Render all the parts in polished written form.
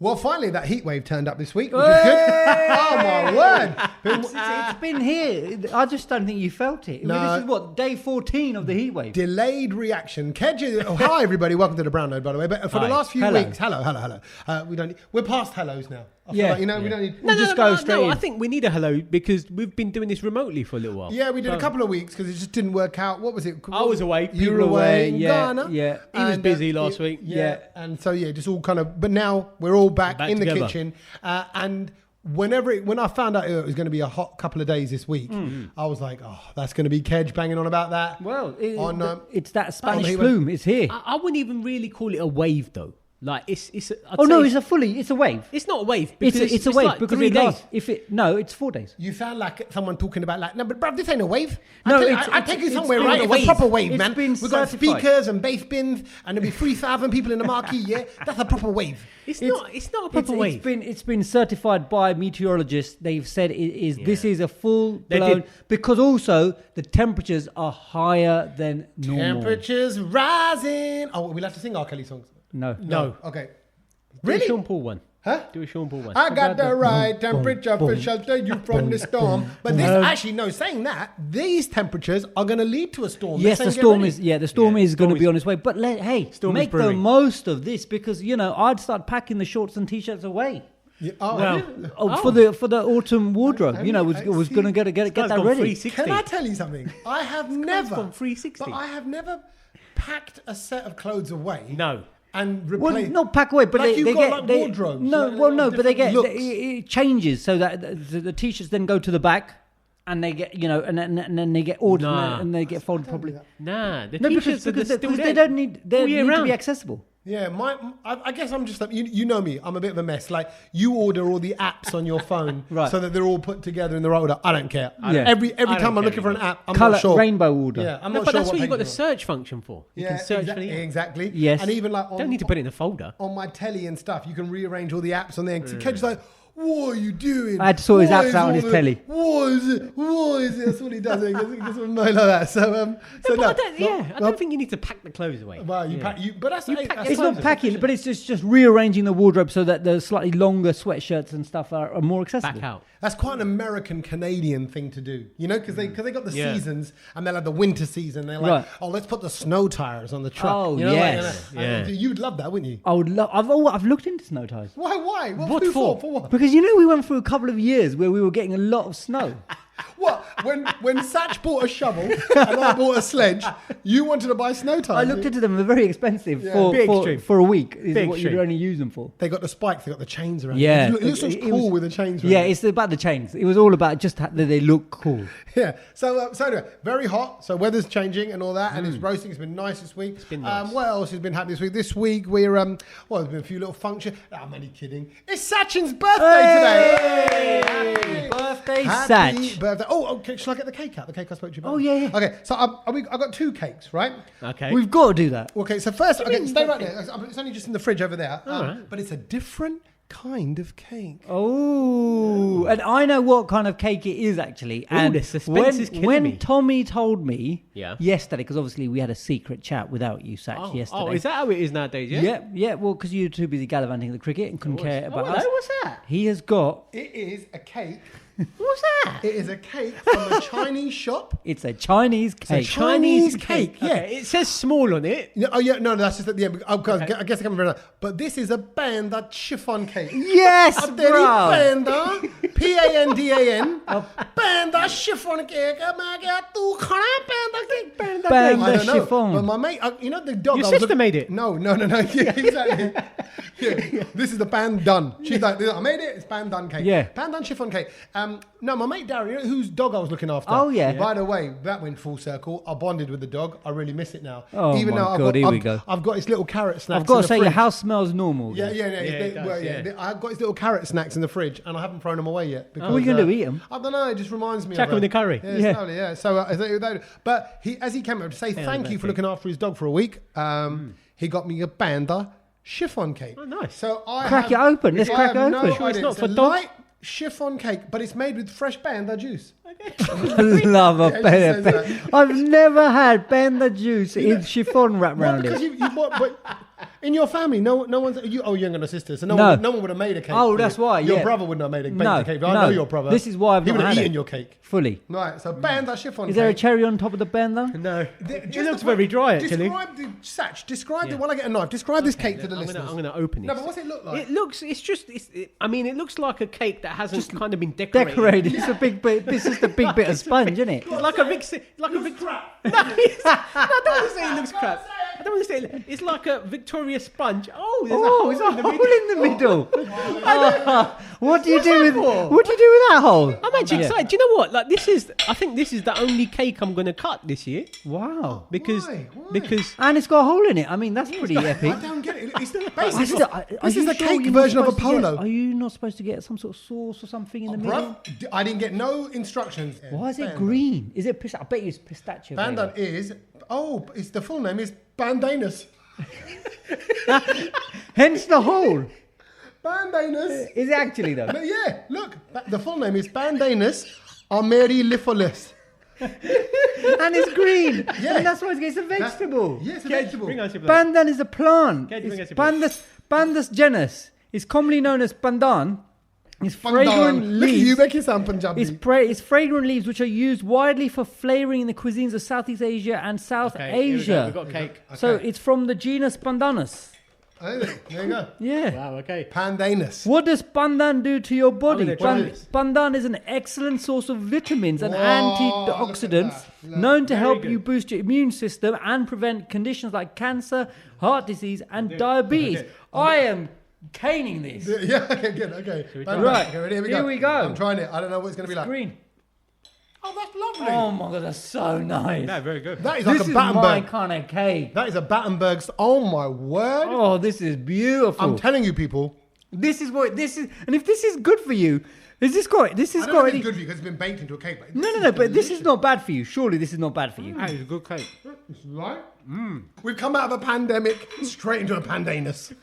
Well, finally, that heat wave turned up this week, which is good. Oh, my word. It's been here. I just don't think you felt it. No. I mean, this is what, day 14 of the heat wave. Delayed reaction. Hi, everybody. Welcome to the Brown Node, by the way. But for the last few weeks, hello. We're past hellos now. I feel like, we don't need... We'll just go straight in. I think we need a hello because we've been doing this remotely for a little while. Yeah, we did a couple of weeks because it just didn't work out. What was it? I was away. You were away in Ghana. Yeah. He was busy last week. Yeah. And so, just all kind of... But now we're all back in together. The kitchen. And when I found out it was going to be a hot couple of days this week, I was like, oh, that's going to be Kedge banging on about that. Well, it's that Spanish flume. It's here. I wouldn't even really call it a wave, though. Like it's it's a wave. It's not a wave. It's a wave like because 3 it days. lasts. It's 4 days. You sound like someone talking about no, but bruv, this ain't a wave. No, I take you somewhere, right? It's a proper wave, man. We've got speakers and bass bins, and there'll be 3,000 people in the marquee. Yeah, that's a proper wave. It's not a proper wave. It's been certified by meteorologists. They've said this is a full blown because also the temperatures are higher than normal. Temperatures rising. Oh, we'll have to sing R. Kelly songs. No. Okay. Do a Sean Paul one. Huh? Do a Sean Paul one. I got the right temperature for shelter you from the storm. But saying that, these temperatures are going to lead to a storm. Yes, the storm is going to be on its way. But make the most of this because, I'd start packing the shorts and T-shirts away. Yeah. For the autumn wardrobe, was going to get that ready. Can I tell you something? I have never gone 360. But I have never packed a set of clothes away. No. And replace. Well, not pack away, but like they got get wardrobes. But they get looks. it changes so that the T-shirts then go to the back, and they get and then they get ordered and they get folded properly. The T-shirts because still they don't need to be accessible. Yeah, I guess I'm just like you know me. I'm a bit of a mess. Like you order all the apps on your phone so that they're all put together in the right order. I don't care. Every time I'm looking for an app, I'm not sure. Rainbow order. Yeah, I'm not sure. But that's what you got the search function for. You can search for the app. Exactly. Yes. And even like don't need to put it in a folder on my telly and stuff. You can rearrange all the apps on there. And Kedge's like, what are you doing? I had to sort his apps out on his telly. What is it? That's what he does. He gets like that. I don't think you need to pack the clothes away. Well, but that's it's not packing, but it's just rearranging the wardrobe so that the slightly longer sweatshirts and stuff are more accessible. Back out. That's quite an American Canadian thing to do, because they got the seasons and they'll have the winter season. They're like, let's put the snow tires on the truck. Oh, yes. You'd love that, wouldn't you? I would love. I've looked into snow tires. Why? What for? For what? Because we went through a couple of years where we were getting a lot of snow. What? When Satch bought a shovel and I bought a sledge, you wanted to buy snow tires? I looked into them. They're very expensive for a week. Is what you'd only use them for. They got the spikes. They got the chains around. Yeah, it looks cool with the chains. Yeah, it's about the chains. It was all about just that they look cool. Yeah. So anyway, very hot. So weather's changing and all that, and it's roasting. It's been nice this week. It's been nice. What else has been happening this week? This week we're there's been a few little functions. I'm only kidding. It's Sachin's birthday today. Happy birthday, Happy Sach. birthday. Oh, okay. Shall I get the cake out? The cake I spoke to you about. Oh, yeah. Okay, so I've got 2 cakes, right? Okay. We've got to do that. Okay, so first, stay right there. It's only just in the fridge over there. Right. But it's a different kind of cake. Oh, and I know what kind of cake it is actually. And the suspense is killing me. When Tommy told me yesterday, because obviously we had a secret chat without you, Sach, yesterday. Oh, is that how it is nowadays? Yeah. Well, because you were too busy gallivanting the cricket and couldn't care about us. What's that? He has got. It is a cake. What's that? It is a cake from a Chinese shop. It's a Chinese cake. It's a Chinese cake. Yeah. Okay. It says small on it. No, that's just at the end. I guess I can't remember that. But this is a panda chiffon cake. Yes, bro. Panda, P-A-N-D-A-N. Panda chiffon cake. Panda chiffon. But my mate, the dog. Your sister made it. No. Yeah, exactly. Yeah. This is the pandan. She's like, I made it. It's pandan cake. Yeah. Pandan chiffon cake. No, my mate Darren, whose dog I was looking after. Oh, yeah. By the way, that went full circle. I bonded with the dog. I really miss it now. Oh, even my though God, here we go. I've got his little carrot snacks. I've got in to the say, fridge. your house smells normal. Yeah. I've got his little carrot snacks in the fridge, and I haven't thrown them away yet. Because, what are you going to do, eat them? I don't know. It just reminds me Chuck of them in the curry. Yeah. So, but as he came up to say thank you for looking after his dog for a week, he got me a panda chiffon cake. Oh, nice. So crack it open. Let's crack it open. It's not for dogs. Chiffon cake, but it's made with fresh panda juice. Love a Ben. I've never had Ben the juice in chiffon wrapped around because it. but in your family, no one's you. Oh, you ain't got a sister, so no one would have made a cake. Oh, that's why. Your yeah. brother wouldn't have made a No, cake. I know your brother. This is why I've he not would have had eaten it your cake fully. Right. So Ben, that chiffon. Is there a cake. cherry on top of the Ben though? No. It looks very dry, actually. Describe it while I get a knife. Describe this cake to the listeners. I'm going to open it. No, but what's it look like? It looks like a cake that hasn't kind of been decorated. Decorated. It's a big bit. This is the big bit of sponge, isn't it? It's like a big. crap. No, I don't want to say it looks crap. I don't want to say it's like a Victoria sponge. Oh, there's There's a hole in the middle. What do you do with? for? What do you do with that hole? I'm actually excited. Do you know what? Like I think this is the only cake I'm going to cut this year. Wow. Because Why? And it's got a hole in it. I mean, that's pretty epic. I don't get it. It's This is the cake version of a polo. Are you not supposed to get some sort of sauce or something in the middle? Bruv, I didn't get no instructions. Why is it green? Is it? I bet you it's pistachio. Bandan is. Oh, it's the full name is Bandanus. Hence the hole. Bandanus. Is it actually though? No, yeah, look. The full name is Bandanus Amerilifolis. And it's green. Yeah. And that's why it's a vegetable. Yes, a vegetable. Bring us your Pandan is a plant. Can you bring It's us your plate? Pandus genus. It's commonly known as pandan. It's fragrant Bandan. Look at you leaves. making sound Punjabi. It's fragrant leaves which are used widely for flavouring in the cuisines of Southeast Asia and South Asia. We've got cake. So it's from the genus Pandanus. Oh, there you go. Yeah. Wow, okay. Pandanus. What does pandan do to your body? gonna try this. Pandan is an excellent source of vitamins and Whoa, antioxidants look at that. known to Very help good. you boost your immune system and prevent conditions like cancer, heart disease, and diabetes. I am caning this. Yeah, okay, good, okay. Right, Okay, ready? here we go. I'm trying it. I don't know what it's going to be like. Green. Oh, that's lovely. Oh my god, that's so nice. No, very good. That is like This a is my Battenberg. kind of cake. That is a Battenberg's. Oh my word. Oh, this is beautiful. I'm telling you, people. This is what this is, and if this is good for you, is this got? This has I don't got think any? it's good for you because it's been baked into a cake. But No. But this is not bad for you. Surely this is not bad for you. That is a good cake. Right? We've come out of a pandemic straight into a pandanus.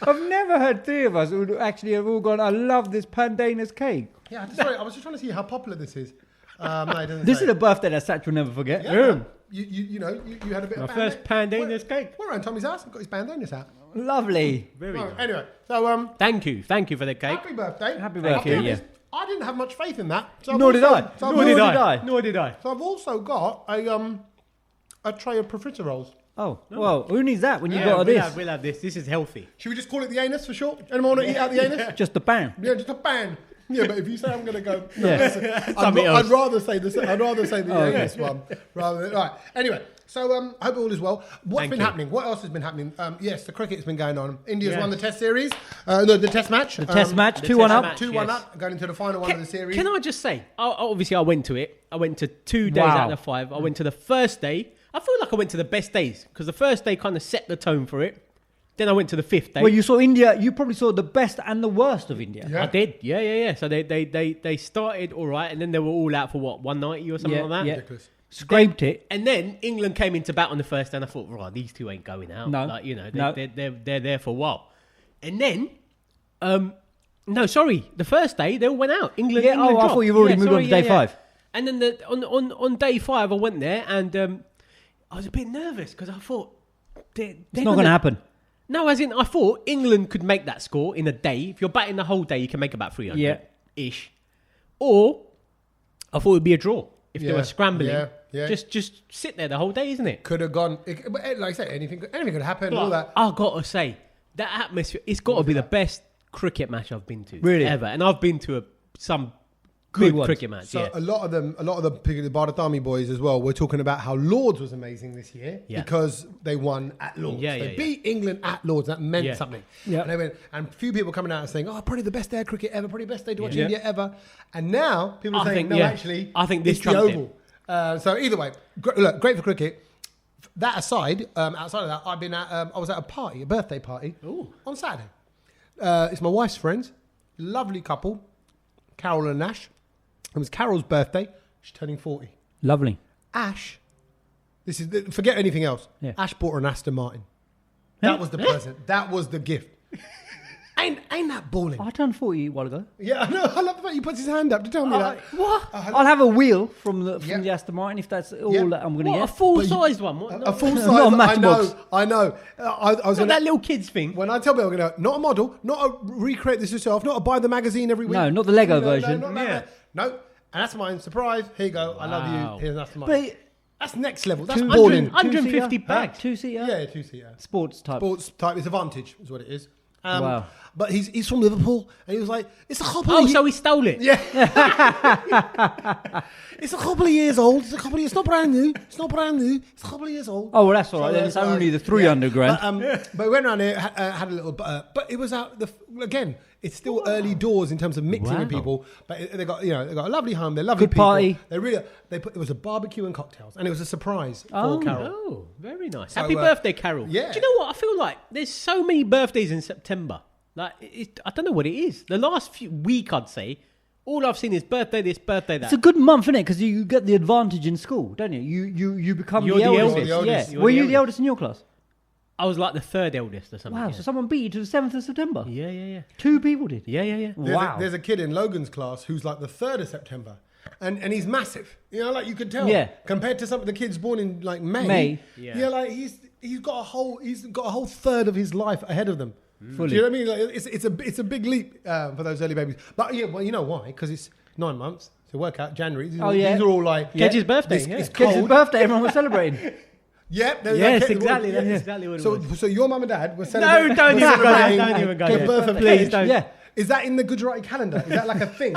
I've never heard three of us who actually have all gone, I love this pandanus cake. Yeah, sorry, I was just trying to see how popular this is. No, it doesn't This say. is a birthday that Sachin will never forget. Yeah. You know, you had a bit My of first pandanus cake. We're around Tommy's house and got his pandanus out. Lovely. Very Well, good. anyway, so Thank you for the cake. happy birthday. Happy I'll birthday, be yeah. honest, I didn't have much faith in that. So I've Nor did also- I. So I've Nor also- did I. Nor did I. So I've also got a tray of profiteroles. Oh, well, who needs that when you Yeah, got we'll this? have, we'll have this. This is healthy. Should we just call it the anus for short? Anyone want to eat out the anus? Just a pan. Yeah, just a ban. Yeah, but if you say I'm going to go, Yeah. listen, Something else. I'd rather say the okay. anus one rather than right. Anyway, so I hope all is well. What's Thank been you. happening? What else has been happening? Yes, the cricket's been going on. India's Yes. won the Test series. No, the Test match. The test match, the 2-1 test up. match. 2-1 Yes. up, going into the final one of the series. Can I just say, obviously I went to it. I went to 2 days Wow. out of 5. I went to the first day. I feel like I went to the best days because the first day kind of set the tone for it. Then I went to the 5th day. Well, you saw India, you probably saw the best and the worst of India. Yeah. I did. Yeah. So they started all right and then they were all out for what, 190 or something Yeah, like that? yeah. Ridiculous. Scraped it. And then England came into bat on the first day and I thought, right, these two ain't going out. No. Like, you know, No. they're there for a while. And then, no, sorry, the first day they all went out. England. Yeah, England I dropped. thought you've already moved on to day 5. And then on day 5, I went there and I was a bit nervous because I thought It's not going to happen. No, as in I thought England could make that score in a day. If you're batting the whole day, you can make about 300 Yeah. ish. Or I thought it would be a draw if they Yeah, were scrambling. yeah. Just sit there the whole day, isn't it? Could have gone. Like I said, anything could happen. All that. I got to say that atmosphere. It's got to be the best cricket match I've been to, Really? ever. And I've been to some Big good ones. cricket match. So Yeah. a lot of the Bharatami boys as well were talking about how Lords was amazing this year because they won at Lords. Yeah, they yeah, beat England at Lords. That meant Yeah. something. Yeah. And they went, and a few people coming out and saying, "Oh, probably the best day of cricket ever. Probably the best day to watch Yeah. India ever." And now people are I saying, think, "No, yeah. actually, I think this it's the trumped Oval." So either way, look, great for cricket. That aside, outside of that, I've been at. I was at a party, a birthday party, on Saturday. It's my wife's friends, lovely couple, Carol and Ash. It was Carol's birthday. She's turning 40. Lovely. Ash, forget anything else. Yeah. Ash bought her an Aston Martin. That was the present. That was the gift. Ain't that balling? I turned 40 a while ago. Yeah, I know. I love the fact you put his hand up to tell me that. What? I'll have a wheel from the Yeah. Aston Martin if that's all Yeah. that I'm going to What, a get. full-sized one? What? A full size. Not a I matchbox. know. I know. I was Not gonna, that little kids thing. when I tell people, I'm going to not a model, not a recreate this yourself, not a buy the magazine every week. No, not the Lego No, version. No, not that. No. And that's mine. Surprise. Here you go. I love Wow. you. Here's an Aston Martin. But That's next level. That's 100 balling. 150 bags. Two-seater? Yeah, 2-seater. Sports type. Sports type. It's a Vantage, is what it is. Wow. But he's from Liverpool, and he was like, it's a couple Oh, of so he stole it. yeah. It's a couple of years old. It's not brand new. It's not brand new. It's a couple of years old. Oh, well, that's all right. So Then it's that's only right. the 300 grand. But we went around here, had a little, but it was out. Again, it's still early doors in terms of mixing with people. But they got they got a lovely home. They're lovely Good people. party. It was a barbecue and cocktails, and it was a surprise for Carol. Oh, very nice. So, Happy birthday, Carol. yeah. Do you know what? I feel like there's so many birthdays in September. Like, I don't know what it is. The last week, I'd say, all I've seen is birthday this, birthday that. It's a good month, isn't it? Because you get the advantage in school, don't you? You become You're the the eldest. eldest. You're the Yeah. eldest. You're Were the you the eldest. eldest in your class? I was like the third eldest or something. Wow. Yeah. So someone beat you to the 7th of September. Yeah. 2 people did. Yeah. Wow. There's a kid in Logan's class who's like the 3rd of September. And he's massive. Like you could tell. Yeah. Compared to some of the kids born in like May. May. Yeah. Like he's got a whole third of his life ahead of them. Fully. Do you know what I mean? Like, it's a big leap for those early babies. But yeah, well, you know why? Because it's 9 months. So work out January. These are all like Kedge's birthday. It's, Yeah. it's Kids' cold. birthday, everyone was celebrating. Yeah, Yes, exactly. That's exactly what it was. So your mum and dad were No, celebrating. don't were even go there. celebrating Don't even go the there. birth of Please Kedge. don't. Yeah. Is that in the Gujarati calendar? Is that like a thing?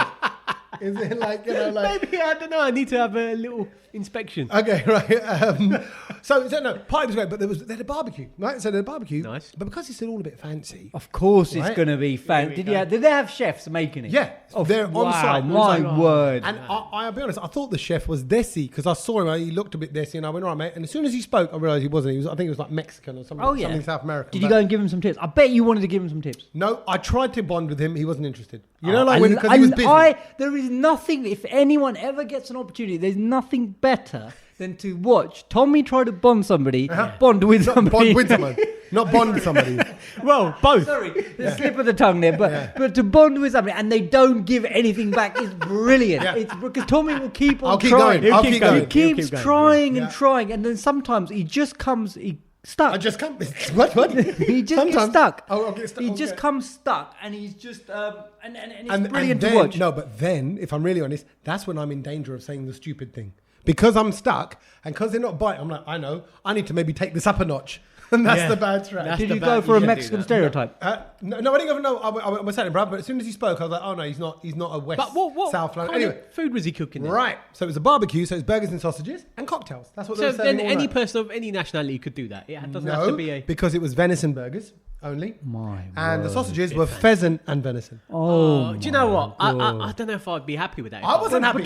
Is it like Maybe, I don't know. I need to have a little inspection. Okay, right. So no, party was great, but they had a barbecue, right? So they had a barbecue. Nice. But because it's all a bit fancy. Of course, it's Right. going to be fan. Did they have chefs making it? Yeah, they're on Wow, site. my word. And I'll be honest, I thought the chef was desi because I saw him. He looked a bit desi, and I went, "All right, mate." And as soon as he spoke, I realised he wasn't. I think he was like Mexican or something. Oh, yeah. Something South American. Did you go and give him some tips? I bet you wanted to give him some tips. No, I tried to bond with him. He wasn't interested. You know, like because he was busy. There is nothing, if anyone ever gets an opportunity, there's nothing better than to watch Tommy try to bond somebody, bond with Not somebody. bond with someone, not bond with somebody. Well, both. Sorry, the slip of the tongue there, but to bond with somebody and they don't give anything back is brilliant. Yeah. It's because Tommy will keep on I'll keep trying. going. I'll keep He going. keeps He'll keep going, trying yeah. and trying, and then sometimes he just comes. Stuck. I just can't. What? He just gets Sometimes. stuck. I'll get stuck. He Okay. just comes stuck, and he's just and it's And brilliant then, to watch. No, but then, if I'm really honest, that's when I'm in danger of saying the stupid thing. Because I'm stuck, and because they're not biting, I'm like, I know, I need to maybe take this up a notch. And that's Yeah. the bad strategy. That's Did the you bad- go for you a should do Mexican that. stereotype? No, I didn't go. No, I was saying, bruv. But as soon as he spoke, I was like, oh no, he's not a West But what South London. kind Anyway, of food was he cooking then? right. So it was a barbecue. So it's burgers and sausages and cocktails. That's what they So were serving then all any night. person of any nationality could do that. It doesn't have to be a... because it was venison burgers only, My and the word. sausages were pheasant and venison. Oh, do you know what? I God. don't know if I'd be happy with that. I wasn't happy. But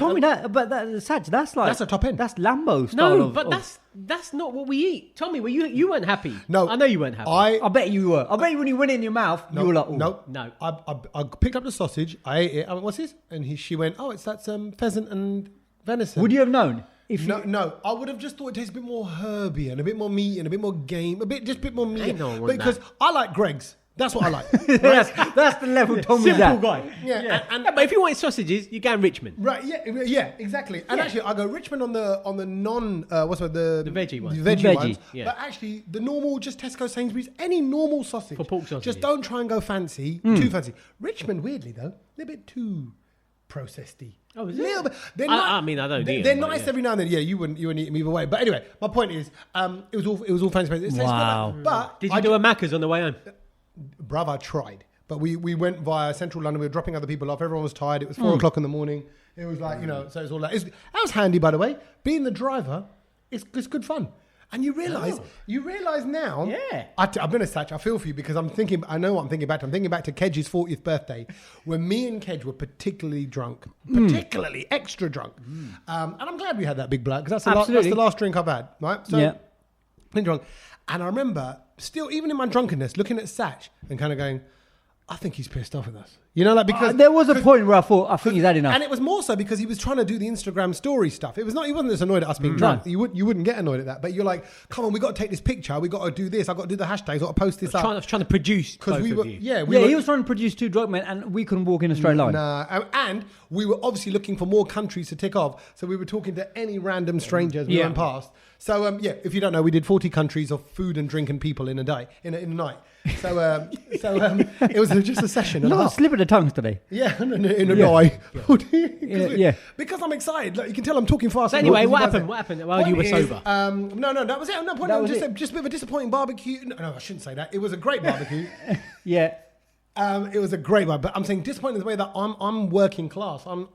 Tommy, Saj, that's like That's a top end. That's Lambo style. No, of- but of- that's not what we eat. Tommy, well, you weren't happy. No, I know you weren't happy. I bet you were. I bet you when you went in your mouth, you were like, "Ooh." No. I picked up the sausage. I ate it. I went, what's this? And she went, oh, it's that pheasant and venison. Would you have known? If No, you, no. I would have just thought it tastes a bit more herby and a bit more meat and a bit more game, just a bit more meat. Ain't no one want because that. I like Greg's. That's what I like. that's the level Tommy's Simple at. guy. Yeah, and- but if you wanted sausages, you go in Richmond. Right, yeah, exactly. And actually, I go Richmond on the non the veggie ones. The veggie Veggie, ones. yeah. But actually, the normal, just Tesco, Sainsbury's, any normal sausage. For pork sausages. Just don't try and go fancy, too fancy. Richmond, weirdly though, a little bit too processedy. Oh, is a little it? bit. They're I mean, I don't eat They're them, but nice yeah. every now and then. Yeah, you wouldn't eat them either way. But anyway, my point is, it was all fancy. It tastes good, Wow. But Did you do a Macca's on the way home? Bruv, I tried. But we went via central London. We were dropping other people off. Everyone was tired. It was 4 o'clock in the morning. It was like, so it was all that. That was handy, by the way. Being the driver, it's good fun. And you realise now. Yeah. I've been a Satch. I feel for you because I'm thinking, I know what I'm thinking back to. I'm thinking back to Kedge's 40th birthday when me and Kedge were particularly drunk, particularly extra drunk. And I'm glad we had that big black because that's the last drink I've had, right? So, Yeah. been drunk. And I remember still, even in my drunkenness, looking at Satch and kind of going, I think he's pissed off with us. You know, like because there was a point where I thought, I think he's had enough. and it was more so because he was trying to do the Instagram story stuff. It was not. He wasn't just annoyed at us being drunk. You wouldn't get annoyed at that. But you're like, come on, we got to take this picture. We got to do this. I got to do the hashtags. I got to post this up. I was trying to produce Because we were, you. He was trying to produce 2 drunk men, and we couldn't walk in a straight line. Nah, and we were obviously looking for more countries to tick off. So we were talking to any random strangers we went past. So if you don't know, we did 40 countries of food and drink and people in a day, in a night. So it was just a session. Not a slip of the tongue today. Yeah, in a day. Yeah. Because I'm excited. Like, you can tell I'm talking fast. So anyway, what happened? What happened while you were sober? No, that was it. No point. That was just a bit of a disappointing barbecue. No, I shouldn't say that. It was a great barbecue. Yeah. It was a great one, but I'm saying disappointing in the way that I'm working class. I'm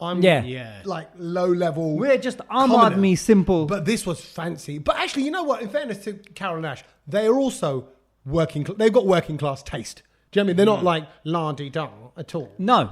like low level. We're just Ahmad me simple. But this was fancy. But actually, you know what? In fairness to Carol and Ash, they are also working. They've got working class taste. Do you know what I mean? They're not like la-di-da at all. No.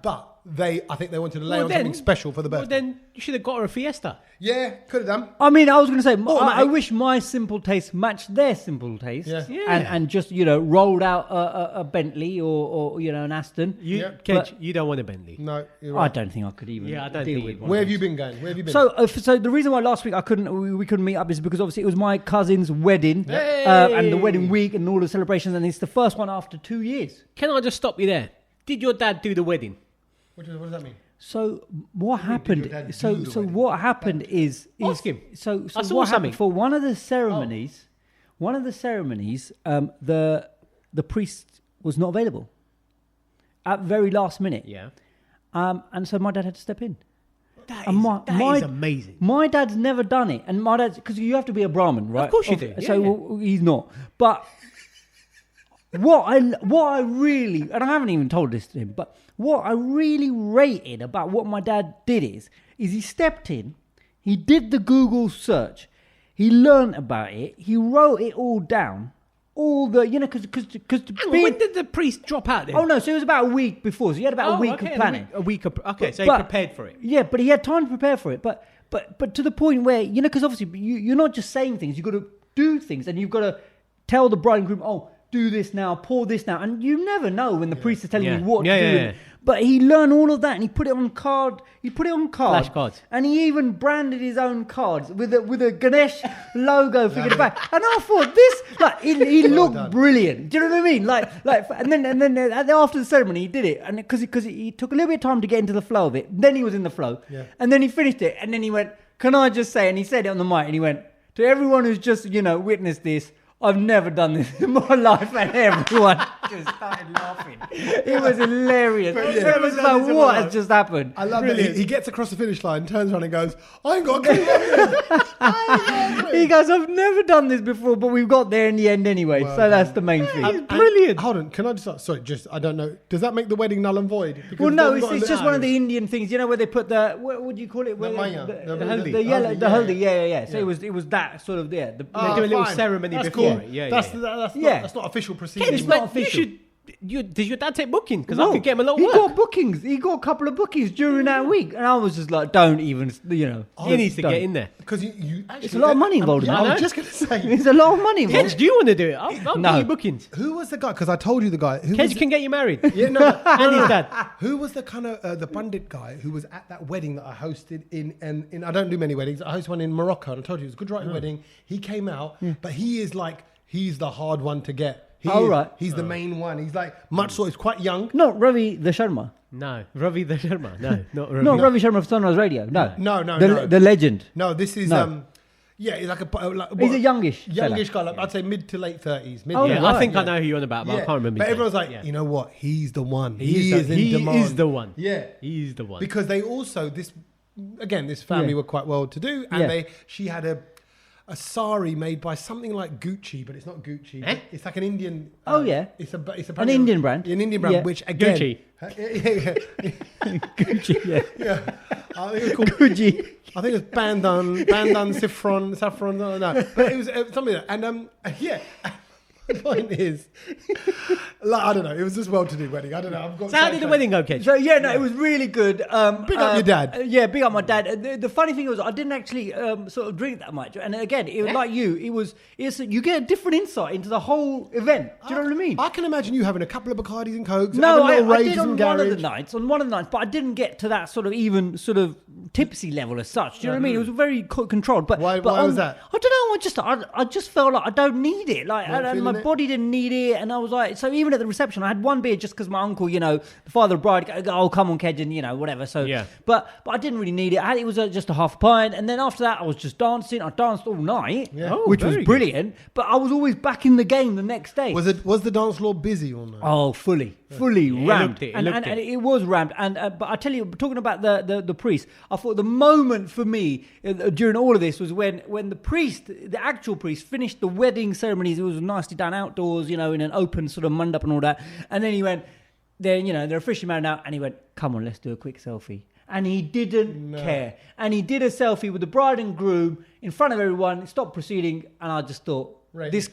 But I think they wanted to lay on something special for the birthday. Well, then you should have got her a Fiesta. Yeah, could have done. I mean, I was going to say, I wish my simple taste matched their simple taste. Yeah. And just, rolled out a Bentley or an Aston. Kedge, you don't want a Bentley. No, you're right. I don't think I could even I don't deal think with you'd one. Where have you been going? Where have you been? So the reason why last week we couldn't meet up is because obviously it was my cousin's wedding and the wedding week and all the celebrations, and it's the first one after 2 years. Can I just stop you there? Did your dad do the wedding? What does that mean? So what happened? So what happened is Ask him. So I saw what something. happened for one of the ceremonies? The priest was not available at very last minute. Yeah. And so my dad had to step in. That And is amazing. My dad's never done it, and my dad's because you have to be a Brahmin, right? Of course you do. So he's not, but. What I really, and I haven't even told this to him, but what I really rated about what my dad did is he stepped in, he did the Google search, he learned about it, he wrote it all down, all the, because when did the priest drop out then? Oh no, so it was about a week before, so he had about a week of planning. So he prepared for it. Yeah, but he had time to prepare for it, but to the point where, because obviously you're not just saying things, you've got to do things, and you've got to tell the bride and groom, do this now, pour this now. And you never know when the priest is telling you what to do. Yeah. But he learned all of that and he put it on card. Flashcards. And he even branded his own cards with a Ganesh logo figured back. And I thought this, he looked brilliant. Do you know what I mean? And then after the ceremony he did it, and because he took a little bit of time to get into the flow of it. Then he was in the flow. Yeah. And then he finished it, and then he went, "Can I just say?" And he said it on the mic, and he went, "To everyone who's just witnessed this, I've never done this in my life," and everyone just started laughing. It was hilarious. It was like, what has just happened? I love it. He gets across the finish line, turns around and goes, "I ain't got a clue." He goes, "I've never done this before, but we've got there in the end anyway." So that's the main thing. It's brilliant. Hold on, can I just I don't know. Does that make the wedding null and void? Because well, no, it's just one of the Indian things. Where they put what do you call it? The maya. The haldi. The yellow, the haldi. Yeah. So it was that sort of there. They do a little ceremony that's before. Cool. That's not official procedure. It's not official. Did your dad take bookings? Because I could get him a lot of work. He got bookings. He got a couple of bookings during that week. And I was just like, don't even, He needs to get in there. Because you actually... It's a lot of money involved in that. I was just going to say... It's a lot of money involved. Kedge, do you want to do it? I'll get you bookings. Who was the guy? Because I told you the guy. Kedge can get you married. Yeah, no. And his dad. Who was the kind of the pundit guy who was at that wedding that I hosted in I don't do many weddings. I hosted one in Morocco. And I told you it was a good writing wedding. He came out, but he's the hard one to get. He's the main one. He's he's quite young. Not Ravi the Sharma. No, Ravi the Sharma. No, not Ravi. Not Ravi Sharma of Sunrise Radio. No. No. The legend. No, this is he's like he's a youngish guy. I'd say mid to late 30s. I think I know who you're on about, but I can't remember. But everyone's like, you know what? He's the one. He is in demand. He is the one. Yeah, he's the one. Because they also this family were quite well to do, and she had a sari made by something like Gucci, but it's not Gucci. It's like an Indian. It's an Indian brand. An Indian brand, which again, Gucci. Gucci, yeah. I think it was called Gucci. I think it was Bandan Saffron. No, but it was something like that. And the point is, Like, I don't know. It was just well-to-do wedding. I don't know. I've got So how did the wedding go, Kedge? So yeah, no, it was really good. Big up your dad. Yeah, big up my dad. The funny thing was, I didn't actually sort of drink that much, and again, it was like you. You get a different insight into the whole event. Do you know what I mean? I can imagine you having a couple of Bacardis and Cokes. No, having little I rages did on and one of the garage. nights. On one of the nights, but I didn't get to that sort of even sort of tipsy level as such. Do you know what I mean? It was very controlled. But Why but was that? I don't know. I just felt like I don't need it. Like Not and my feeling it? body didn't need it, and I was like, so even at the reception, I had one beer just because my uncle, the father of the bride, go, oh come on, Kedge, and whatever. So Yeah. but I didn't really need it. It was just a half a pint, and then after that, I was just dancing. I danced all night, Yeah. Oh, which was very good. brilliant. But I was always back in the game the next day. Was the dance floor busy or not? Oh, fully it rammed, looked it, it and looked and it. it was rammed. And but I tell you, talking about the priest, I thought the moment for me during all of this was when the actual priest, finished the wedding ceremonies. It was nicely done outdoors, in an open sort of mandap and all that. And then he went, they're officially married now, and he went, come on, let's do a quick selfie. And he didn't care. And he did a selfie with the bride and groom in front of everyone, stopped proceeding, and I just thought, Right. this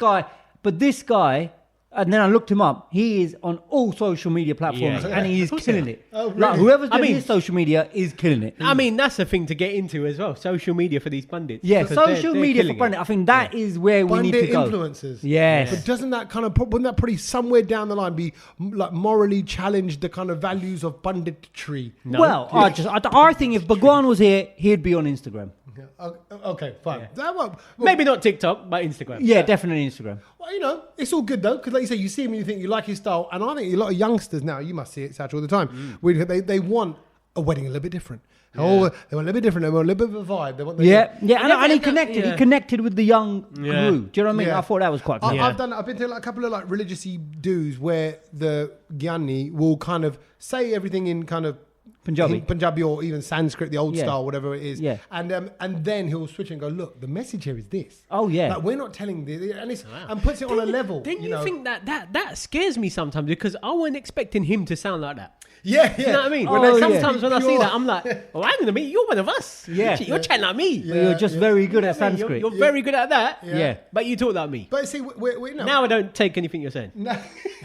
guy, and then I looked him up. He is on all social media platforms, Yeah. and he is Of course killing he it. Oh, really? Like, whoever's I doing mean- his social media is killing it. I mean, that's a thing to get into as well. Social media for these pundits. Yeah, Because social they're media for killing it. branding. I think that is where we need to Pundit go. influencers. Yes. But doesn't that wouldn't that probably somewhere down the line be like morally challenge the kind of values of punditry? No. Well, I think if Bhagwan was here, he'd be on Instagram. Yeah. Okay, fine. That won't, Maybe not TikTok, but Instagram. Yeah, definitely Instagram. Well, it's all good though, because like you say, you see him and you think you like his style, and I think a lot of youngsters now, you must see it, Satch, all the time. They want a wedding a little bit different. Oh, they want a little bit different. They want a little bit of a vibe. They want And he yeah. connected. He connected with the young crew. Do you know what I mean? Yeah. I thought that was quite cool. I've been to like a couple of like religious-y dues where the Gyani will kind of say everything in kind of Punjabi or even Sanskrit, the old Yeah. style, whatever it is. Yeah. And then he'll switch and go, look, the message here is this. Oh, yeah. Like, we're not telling and puts it on a level. Didn't you think that scares me sometimes because I wasn't expecting him to sound like that. Yeah. You know what I mean? Oh, Sometimes when I see Pure. that, I'm like, oh, hang on a minute, you're one of us. Yeah. You're chatting like me. But you're just very good at You know what I mean? Sanskrit. You're very good at that. Yeah. But you talk like me. But see, we Now I don't take anything you're saying. No,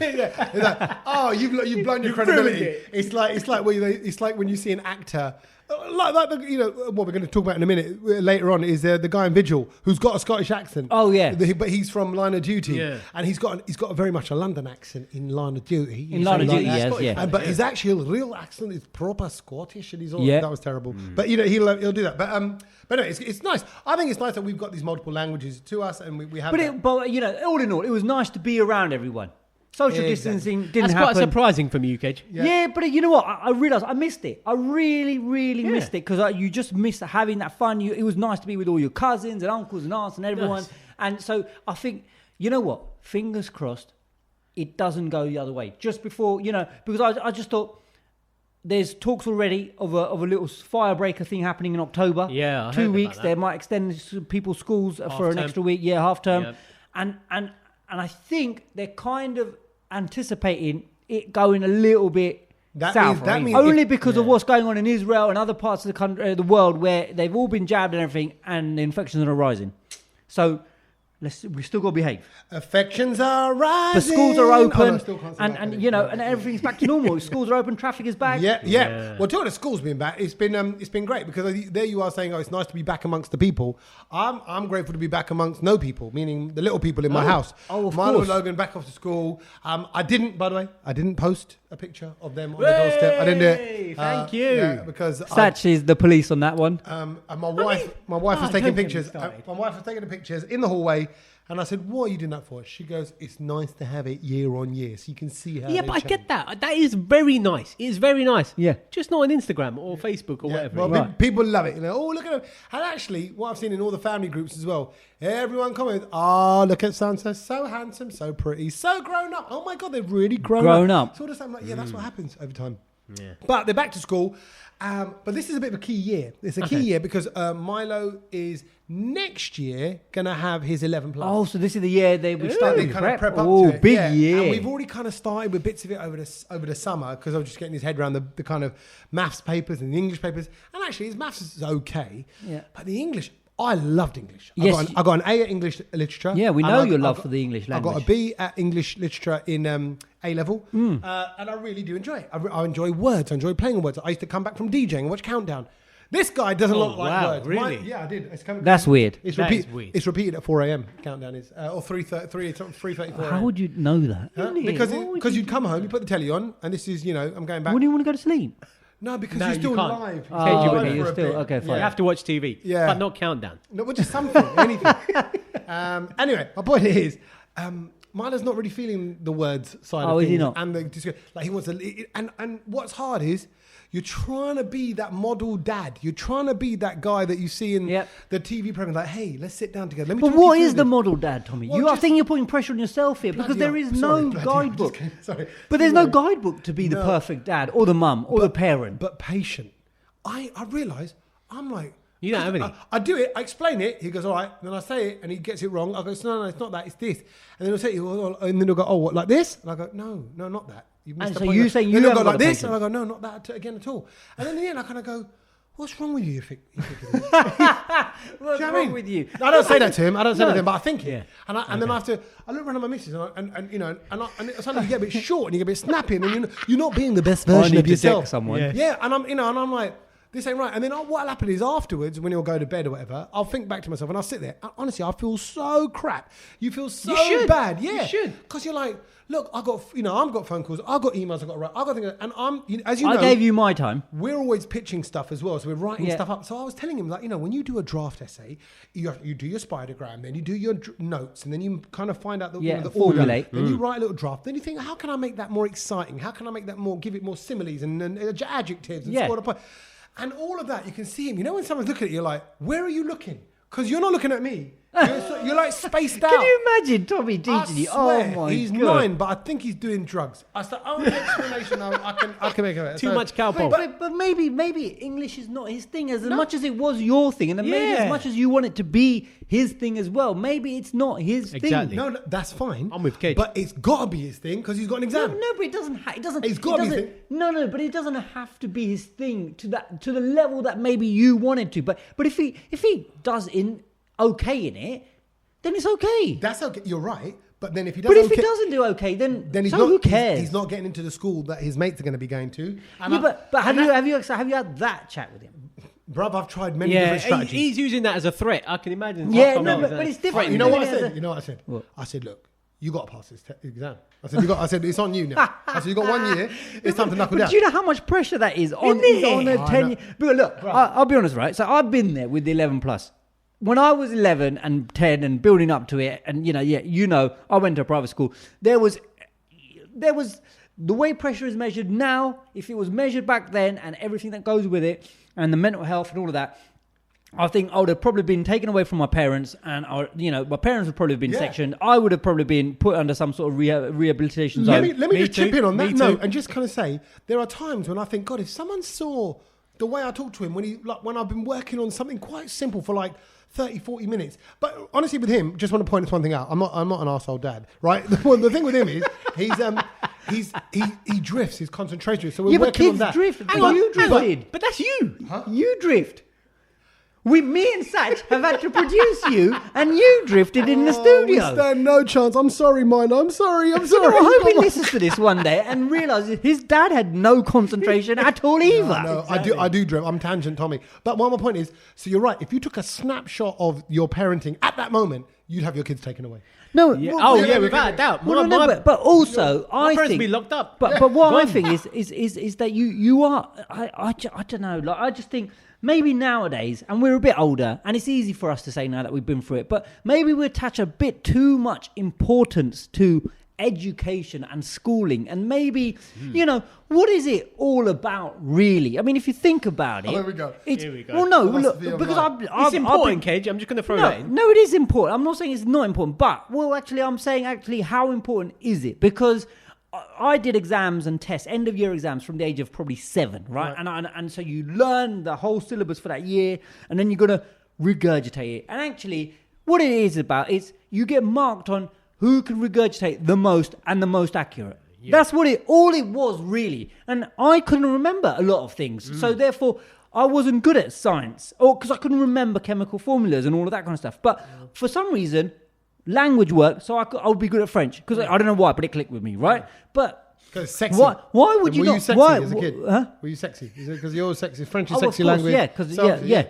yeah. It's like, oh, you've blown your You've credibility. ruined it. It's like when you see an actor. What we're going to talk about in a minute later on is the guy in Vigil who's got a Scottish accent. Oh, yeah. But he's from Line of Duty, Yeah. and he's got very much a London accent in Line of Duty. In Line of Duty, that. yes, Scottish yeah. But his actual real accent is proper Scottish, and he's all Yeah. that was terrible. But he'll do that. But no, it's nice. I think it's nice that we've got these multiple languages to us, and we have. But all in all, it was nice to be around everyone. Social Exactly. distancing didn't That's happen. quite surprising from you, Kedge. Yeah, but you know what? I realised I missed it. I really, really missed it because you just miss having that fun. It was nice to be with all your cousins and uncles and aunts and everyone. Nice. And so I think, you know what? Fingers crossed, it doesn't go the other way. Just before, because I just thought there's talks already of a little firebreaker thing happening in October. Yeah, I 2 heard about weeks. that. They might extend people's schools for an term. extra week. Yeah, half term. Yep. And I think they're kind of anticipating it going a little bit south. that means Only because of what's going on in Israel and other parts of the country, the world, where they've all been jabbed and everything, and the infections are rising. So we still got to behave. affections are rising. The schools are Oh, open, no, I still can't say that, and can I? and everything's back to normal. Schools are open, traffic is back. Yeah. Well, talking of schools being back, it's been great because there you are saying, it's nice to be back amongst the people. I'm grateful to be back amongst no people, meaning the little people in my house. Of Milo course. and Logan back off to school. I didn't post a picture of them on the doorstep. I didn't do it. Thank you. Yeah, because Satch is the police on that one. and my wife was taking don't get me pictures. started. My wife was taking the pictures in the hallway. And I said, what are you doing that for? She goes, it's nice to have it year on year so you can see how Yeah, they but I change. get that. That is very nice. It is very nice. Yeah. Just not on Instagram or Facebook or Yeah, whatever. well, Right. people love it. Oh, look at them. And actually, what I've seen in all the family groups as well, everyone comments, oh, look at Sansa, so handsome, so pretty, so grown up. Oh my God, they've really grown up. So all the time, like, yeah, that's what happens over time. Yeah. But they're back to school. But this is a bit of a key year. It's a key year because Milo is next year going to have his 11 plus. Oh, so this is the year we They started kind of prep up Oh, to it. big yeah. year. And we've already kind of started with bits of it over the summer because I was just getting his head around the kind of maths papers and the English papers. And actually, his maths is okay. Yeah. But the English, I loved English. Yes. I got an A at English literature. Yeah, we and know I your got- love for the English language. I got a B at English literature in A level, and I really do enjoy it. I enjoy words. I enjoy playing words. I used to come back from DJing and watch Countdown. This guy doesn't look like words. Really? Yeah, I did. That's weird. It's That repeat. is weird. It's repeated at 4 a.m. Countdown is or 3:34. How would you know that? Huh? Because you'd come home, you put the telly on, and this is I'm going back. Wouldn't you want to go to sleep? No, because No, you're still you can't. live. Oh, you okay, would you're for a still bit. okay. Fine. You have to watch TV, Yeah. but not Countdown. No, just something, anything. Anyway, my point is, Milo's not really feeling the words side of Oh, things. is he not? And he wants to. And what's hard is you're trying to be that model dad. You're trying to be that guy that you see in the TV program. Like, hey, let's sit down together. Let me. But talk you what through is the this. model dad, Tommy? Well, I think you're putting pressure on yourself here because Bloody there hell. is Sorry, no bloody hell. guidebook. Sorry. But there's no guidebook to be the perfect dad or the mum or the parent. But patient. I realise I'm like. You don't have any. I do it. I explain it. He goes, all right. And then I say it, and he gets it wrong. I go, no, it's not that. It's this. And then he'll say, and then he'll go, oh, what, like this? And I go, no, not that. You've missed And the so point. you saying Then you he'll go haven't like got the this, patience. and I go, no, not that again at all. And then in the end, I kind of go, what's wrong with you? What's Do you know what I wrong mean? with you? I don't say that to him. I don't say No. that to him, but I think it. Yeah. And then I have to. I look around at my missus, and suddenly you get a bit short and you get a bit snappy, and you're not being the best I version need of to yourself. deck someone. Yeah. Yeah, and I'm like, this ain't right. And then what'll happen is afterwards, when he'll go to bed or whatever, I'll think back to myself and I'll sit there. And honestly, I feel so crap. You feel so should. bad. You Yeah. should. Because you're like, look, I've got phone calls, I've got emails, I've got to write, I've got things, and as you know, I gave you my time. we're always pitching stuff as well, so we're writing Yeah. stuff up. So I was telling him, like, when you do a draft essay, you do your spidergram, then you do your notes, and then you kind of find out the formulate. order. Then you write a little draft. Then you think, how can I make that more exciting? How can I make that more, give it more similes and adjectives and score the point? And all of that, you can see him. When someone's looking at you, you're like, where are you looking? Because you're not looking at me. You're like spaced out. Can you imagine Tommy teaching you? Oh swear, my he's god! 9, but I think he's doing drugs. That's the only explanation I can make of it. Too much cowbell. But maybe English is not his thing as much as it was your thing, and then maybe Yeah. as much as you want it to be his thing as well. Maybe it's not his Exactly. thing. No, that's fine. I'm with Kate. But it's got to be his thing because he's got an exam. No, but it doesn't. It doesn't. It's gotta be his thing. No, but it doesn't have to be his thing to the level that maybe you wanted to. But if he does okay in it, then it's okay. That's okay. You're right. But then if he But doesn't, if he doesn't do okay, then he's so not. who cares? He's not getting into the school that his mates are going to be going to. And Yeah, but have you had that chat with him? bruv, I've tried many Yeah, different strategies. he's using that as a threat. I can imagine. Yeah, Tom no, is, but it's different. threatening You know what I As a- said? You know what I said? What? I said, look, you got to pass this exam. I said, it's on you now. I said, you got 1 year. It's time to knuckle down. Do you know how much pressure that is on a I 10 know. year? But look, I'll be honest, right? So I've been there with the 11 plus. When I was 11 and 10 and building up to it, and I went to a private school. There was the way pressure is measured now. If it was measured back then, and everything that goes with it, and the mental health and all of that, I think I would have probably been taken away from my parents, and my parents would probably have been sectioned. I would have probably been put under some sort of rehabilitation zone. Let me Me just chip too. in on Me that note too. and just kind of say there are times when I think, God, if someone saw the way I talk to him when I've been working on something quite simple for like 30, 40 minutes. But honestly, with him, just want to point this one thing out. I'm not an arsehole dad, right? The thing with him is he drifts, his concentration. So we're Yeah, but working on kids that. drift. But- You drifted. But that's you. You drift. Me and Sach have had to produce you, and you drifted in the We studio. stand no chance. I'm sorry, Milo. I'm sorry. You know, I hope he listens to this one day and realizes his dad had no concentration at all either. No, I do drift. I'm tangent, Tommy. But one more point is, so you're right. If you took a snapshot of your parenting at that moment, you'd have your kids taken away. No, Yeah. well, Oh, yeah, without a doubt. Well, no, but also my I parents think be locked up. But what I think is that you are. I don't know. Like I just think maybe nowadays, and we're a bit older, and it's easy for us to say now that we've been through it. But maybe we attach a bit too much importance to education and schooling, and maybe what is it all about really? I mean, if you think about it, there we go. It's, Here we go. Well, no, Philosophy look, of because life. It's important, Cage. I'm just going to throw that in. no, it is important. I'm not saying it's not important, but I'm saying how important is it? Because I did exams and tests, end of year exams, from the age of probably 7, right? And so you learn the whole syllabus for that year, and then you're gonna regurgitate it. And actually, what it is about is you get marked on who can regurgitate the most and the most accurate. Yeah. That's all it was really. And I couldn't remember a lot of things, so therefore I wasn't good at science, or because I couldn't remember chemical formulas and all of that kind of stuff. But for some reason, language work, so I would be good at French because I don't know why, but it clicked with me, right? But Because it's sexy. why would you Were not? you sexy why, as a kid? Huh? Were you sexy? Is it because you're sexy? French is Oh, sexy of course, language. yeah, because yeah.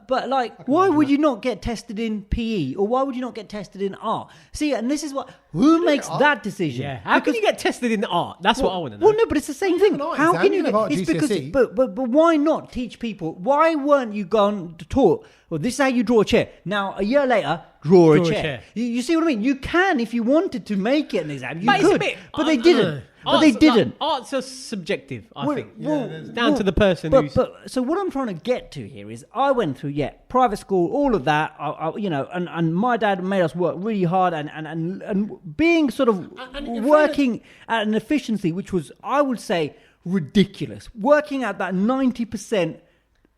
But like, why would you not get tested in PE, or why would you not get tested in art? See, and this is who makes that decision? Yeah. How can you get tested in art? That's what I want to know. Well, no, but it's the same thing. an art How exam, can you you? can have art It's because, GCSE. but why not teach people? Why weren't you gone to taught? Well, this is how you draw a chair. Now, a year later, draw a chair. You see what I mean? You can, if you wanted to make it an exam, you But it's a could, bit- but they didn't. But they didn't. Art's are subjective, I Well, think. well, It's down to the person but, who's... But so what I'm trying to get to here is, I went through private school, all of that. And my dad made us work really hard, and being sort of And in working at an efficiency which was, I would say, ridiculous. Working at that 90%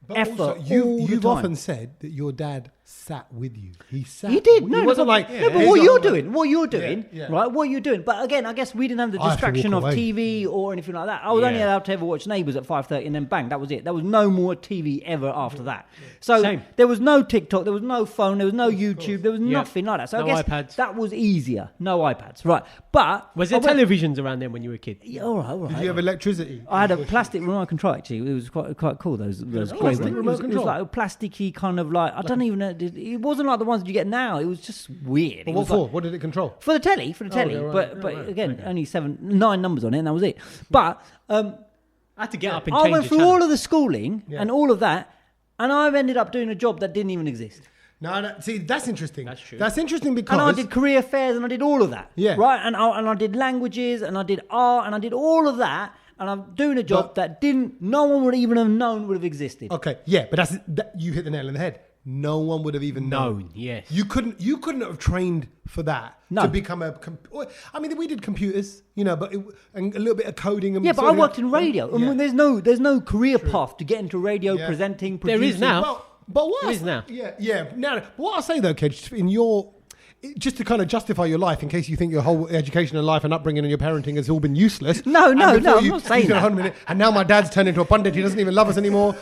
But effort. also, all the you've time. often said that your dad sat with you. He sat. He did. It No, wasn't but, like no, but here's what your you're homework. doing, Yeah. right? What you're doing. But again, I guess we didn't have the I have to distraction walk of away. TV or anything like that. I was only Yeah. allowed to ever watch Neighbours at 5:30, and then bang, that was it. There was no more TV ever after that. So Same. there was no TikTok, there was no phone, there was no YouTube, there was Yeah. nothing like that. So No I guess iPads. that was easier. No iPads, right? But Was there I went- televisions around then when you were a kid? Yeah, all right. Did you have electricity? I had a plastic remote control. Actually, it was quite cool. Those grey plastic ones. remote It was control? like a plasticky kind of like, I don't even know. It wasn't like the ones that you get now. It was just weird. But It what was like- for? What did it control? For the telly, yeah, right. but Yeah, right. again, only 9 numbers on it, and that was it. But I had to get up and I change went the through channel. all of the schooling Yeah. and all of that, and I've ended up doing a job that didn't even exist. No, see, that's interesting. That's true. That's interesting because And I did career fairs, and I did all of that. Yeah. Right, and I did languages, and I did art, and I did all of that, and I'm doing a job that no one would even have known would have existed. Okay, yeah, but you hit the nail on the head. No one would have even known. Yes. You couldn't have trained for that No. to become I mean, we did computers, but and a little bit of coding. And Yeah, but I sorting worked out- in radio. I Yeah. mean, there's no career path to get into radio, Yeah. presenting, There is producing. now. But what There is now. Yeah. Now, what I say though, Kedge, just to kind of justify your life, in case you think your whole education and life and upbringing and your parenting has all been useless. No, and no, before I'm not saying you said, that. "Hold on a minute," and now my dad's turned into a pundit. He doesn't even love us anymore.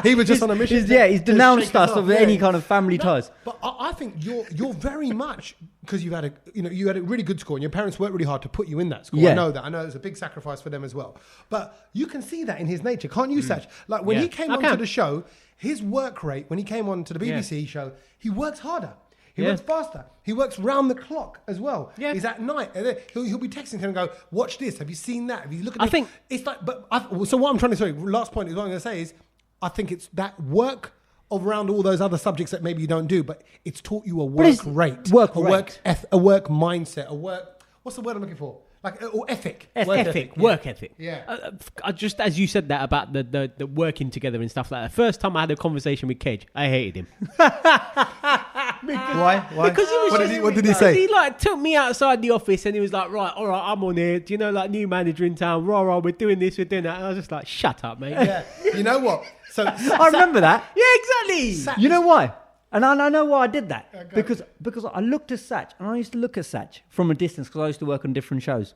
He was just on a mission. He's to denounced shake us off. of any kind of family ties. But I think you're very much, because you had a really good school and your parents worked really hard to put you in that school. Yeah. I know that. I know it was a big sacrifice for them as well. But you can see that in his nature, can't you, Sach? Like when Yeah. he came I onto can. the show, his work rate when he came on to the BBC show, he works harder. He Yeah. works faster. He works round the clock as well. Yeah. He's at night. And then he'll be texting him and go, "Watch this. Have you seen that? Have you looked at I this?" think- It's like, so what I'm trying to say, last point is what I'm going to say is, I think it's that work around all those other subjects that maybe you don't do, but it's taught you a work it's rate, work a rate. a work mindset, what's the word I'm looking for? Like or ethic. Work ethic. Yeah. Just as you said that about the working together and stuff like that. First time I had a conversation with Kedge, I hated him. Why? Because he was What did he say? He took me outside the office and he was like, right, all right, I'm on here. Do you know, new manager in town? Rah, we're doing this, we're doing that. And I was just like, shut up, mate. Yeah. You know what? So I remember that. Yeah, exactly. You know why? And I know why I did that. Because I looked at Sach, and I used to look at Sach from a distance because I used to work on different shows.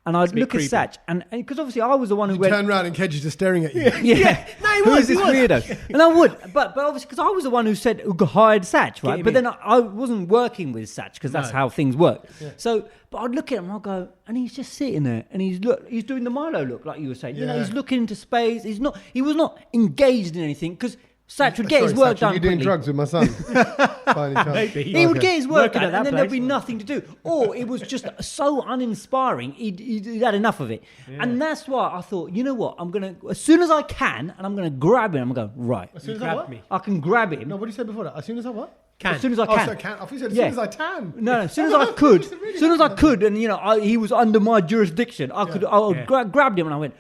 And I'd look at creepy. Sach, and because obviously I was the one who went... turn around and Kedge is just staring at you. Yeah. No, he Who was, is this he was. weirdo? And I would, but obviously because I was the one who hired Sach, right? him But in. then I wasn't working with Sach because that's No. how things work. So, but I'd look at him and I'd go, and he's just sitting there, and he's doing the Milo look, like you were saying. You know, Yeah. he's looking into space. He was not engaged in anything because Sach would get his work done You doing quickly. drugs with my son? By any chance? Maybe. He would get his work Working done, at that and then there'd be place. nothing to do. Or it was just so uninspiring, he'd had enough of it. And that's why I thought, you know what, I'm going to, as soon as I can, and I'm going to grab him, I'm going, right, As soon as I grabbed what? me. I can grab him. No, what did you say before that? As soon as I what? As soon as I Oh, can. so can. I thought you said as Yeah. soon as I tan. No, as soon as I could. As soon as I could, and he was under my jurisdiction. I grabbed him and I went,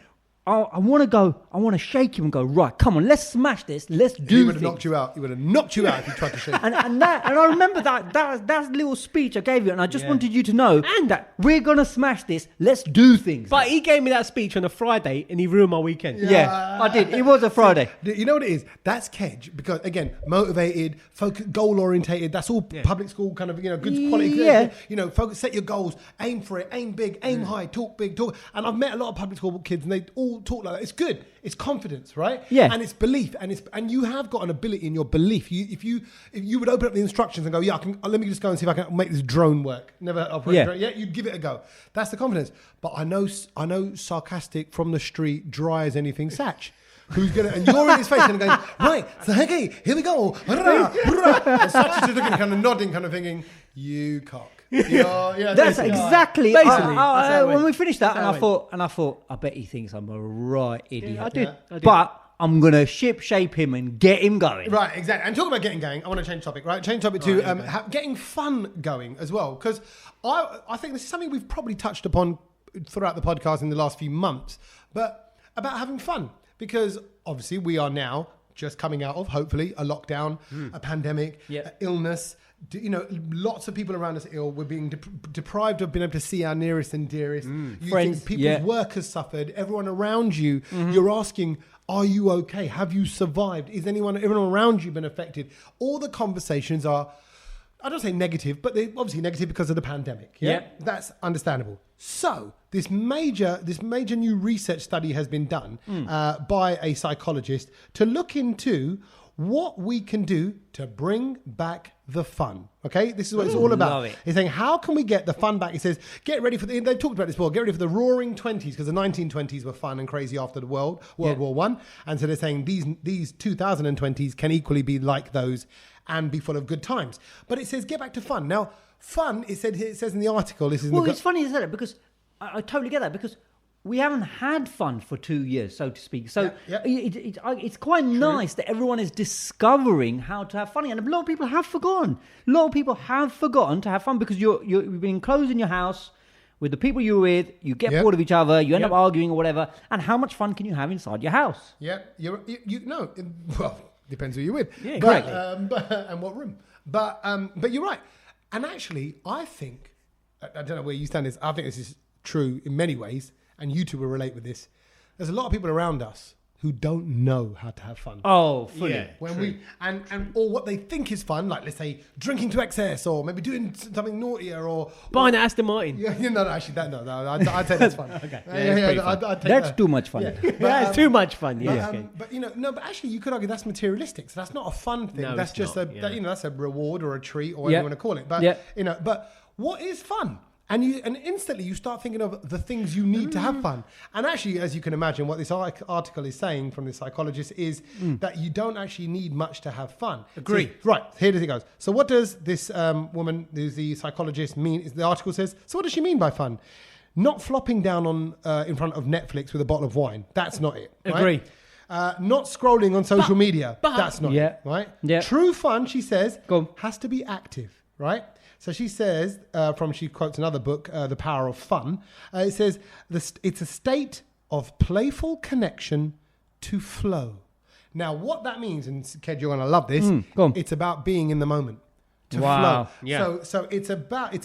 I want to go. I want to shake him and go, right, come on, let's smash this. Let's He do would have things. knocked you out. He would have knocked you out if you tried to shake. And I remember that little speech I gave you, and I just wanted you to know that we're gonna smash this. Let's do things. But he gave me that speech on a Friday and he ruined my weekend. yeah, I did. It was a Friday. You know what it is? That's Kedge because again, motivated, goal orientated. That's all public school kind of good quality. Yeah. Focus, set your goals, aim for it, aim big, aim high, talk big, talk. And I've met a lot of public school kids, and they all all talk like that. It's good. It's confidence, right? Yeah. And it's belief, and you have got an ability in your belief. If you would open up the instructions and go, yeah, let me just go and see if I can make this drone work. Never operate. Yeah. Drone. Yeah, you'd give it a go. That's the confidence. But I know sarcastic from the street, dry as anything, Satch. Who's gonna? And you're in his face and going, right? So okay, here we go. And Satch is just looking, kind of nodding, kind of thinking, you cock. That's exactly. Basically, When we finished that, and I thought, I bet he thinks I'm a right idiot. Yeah, I did. But I'm gonna shape him and get him going. Right, exactly. And talking about getting going, I want to change topic. Right, change topic to getting fun going as well, because I think this is something we've probably touched upon throughout the podcast in the last few months, but about having fun, because obviously we are now just coming out of, hopefully, a lockdown, a pandemic, illness. Lots of people around us ill. We're being deprived of being able to see our nearest and dearest. Friends, people's work has suffered. Everyone around you, you're asking, are you okay? Have you survived? Is everyone around you been affected? All the conversations are, I don't say negative, but they're obviously negative because of the pandemic. Yeah, that's understandable. So this major new research study has been done by a psychologist to look into what we can do to bring back the fun. Okay, this is what it's all about. He's saying, how can we get the fun back? He says, get ready for they've talked about this before, get ready for the roaring 20s, because the 1920s were fun and crazy after the World War One. And so they're saying these 2020s can equally be like those and be full of good times. But it says, get back to fun. Now, fun, it says in the article, this is it's funny you said it, because I totally get that, because we haven't had fun for 2 years, so to speak. So it's quite nice that everyone is discovering how to have fun. And a lot of people have forgotten. A lot of people have forgotten to have fun, because you've been enclosed in your house with the people you're with. You get bored of each other. You end up arguing or whatever. And how much fun can you have inside your house? Yeah, well, depends who you're with. Yeah, exactly. And what room. But you're right. And actually, I think, I don't know where you stand. I think this is true in many ways. And you two will relate with this. There's a lot of people around us who don't know how to have fun. Oh, fully. Yeah, when or what they think is fun, like let's say drinking to excess, or maybe doing something naughtier, or buying an Aston Martin. I'd take that's fun. Okay, That's too much fun. That's too much fun. But actually, you could argue that's materialistic. So that's not a fun thing. No, that's it's just not, that's a reward or a treat or whatever you want to call it. But but what is fun? And instantly you start thinking of the things you need to have fun. And actually, as you can imagine, what this article is saying from the psychologist is that you don't actually need much to have fun. Agree. So, right, here it goes. So what does this woman, who's the psychologist, mean? The article says, so what does she mean by fun? Not flopping down on in front of Netflix with a bottle of wine. That's not it. Right? Agree. Not scrolling on social media. That's not it. Right? Yeah. True fun, she says, has to be active. Right? So she says, she quotes another book, The Power of Fun. It says, it's a state of playful connection to flow. Now, what that means, and Ked, you're going to love this, it's about being in the moment. To flow. Yeah. So it's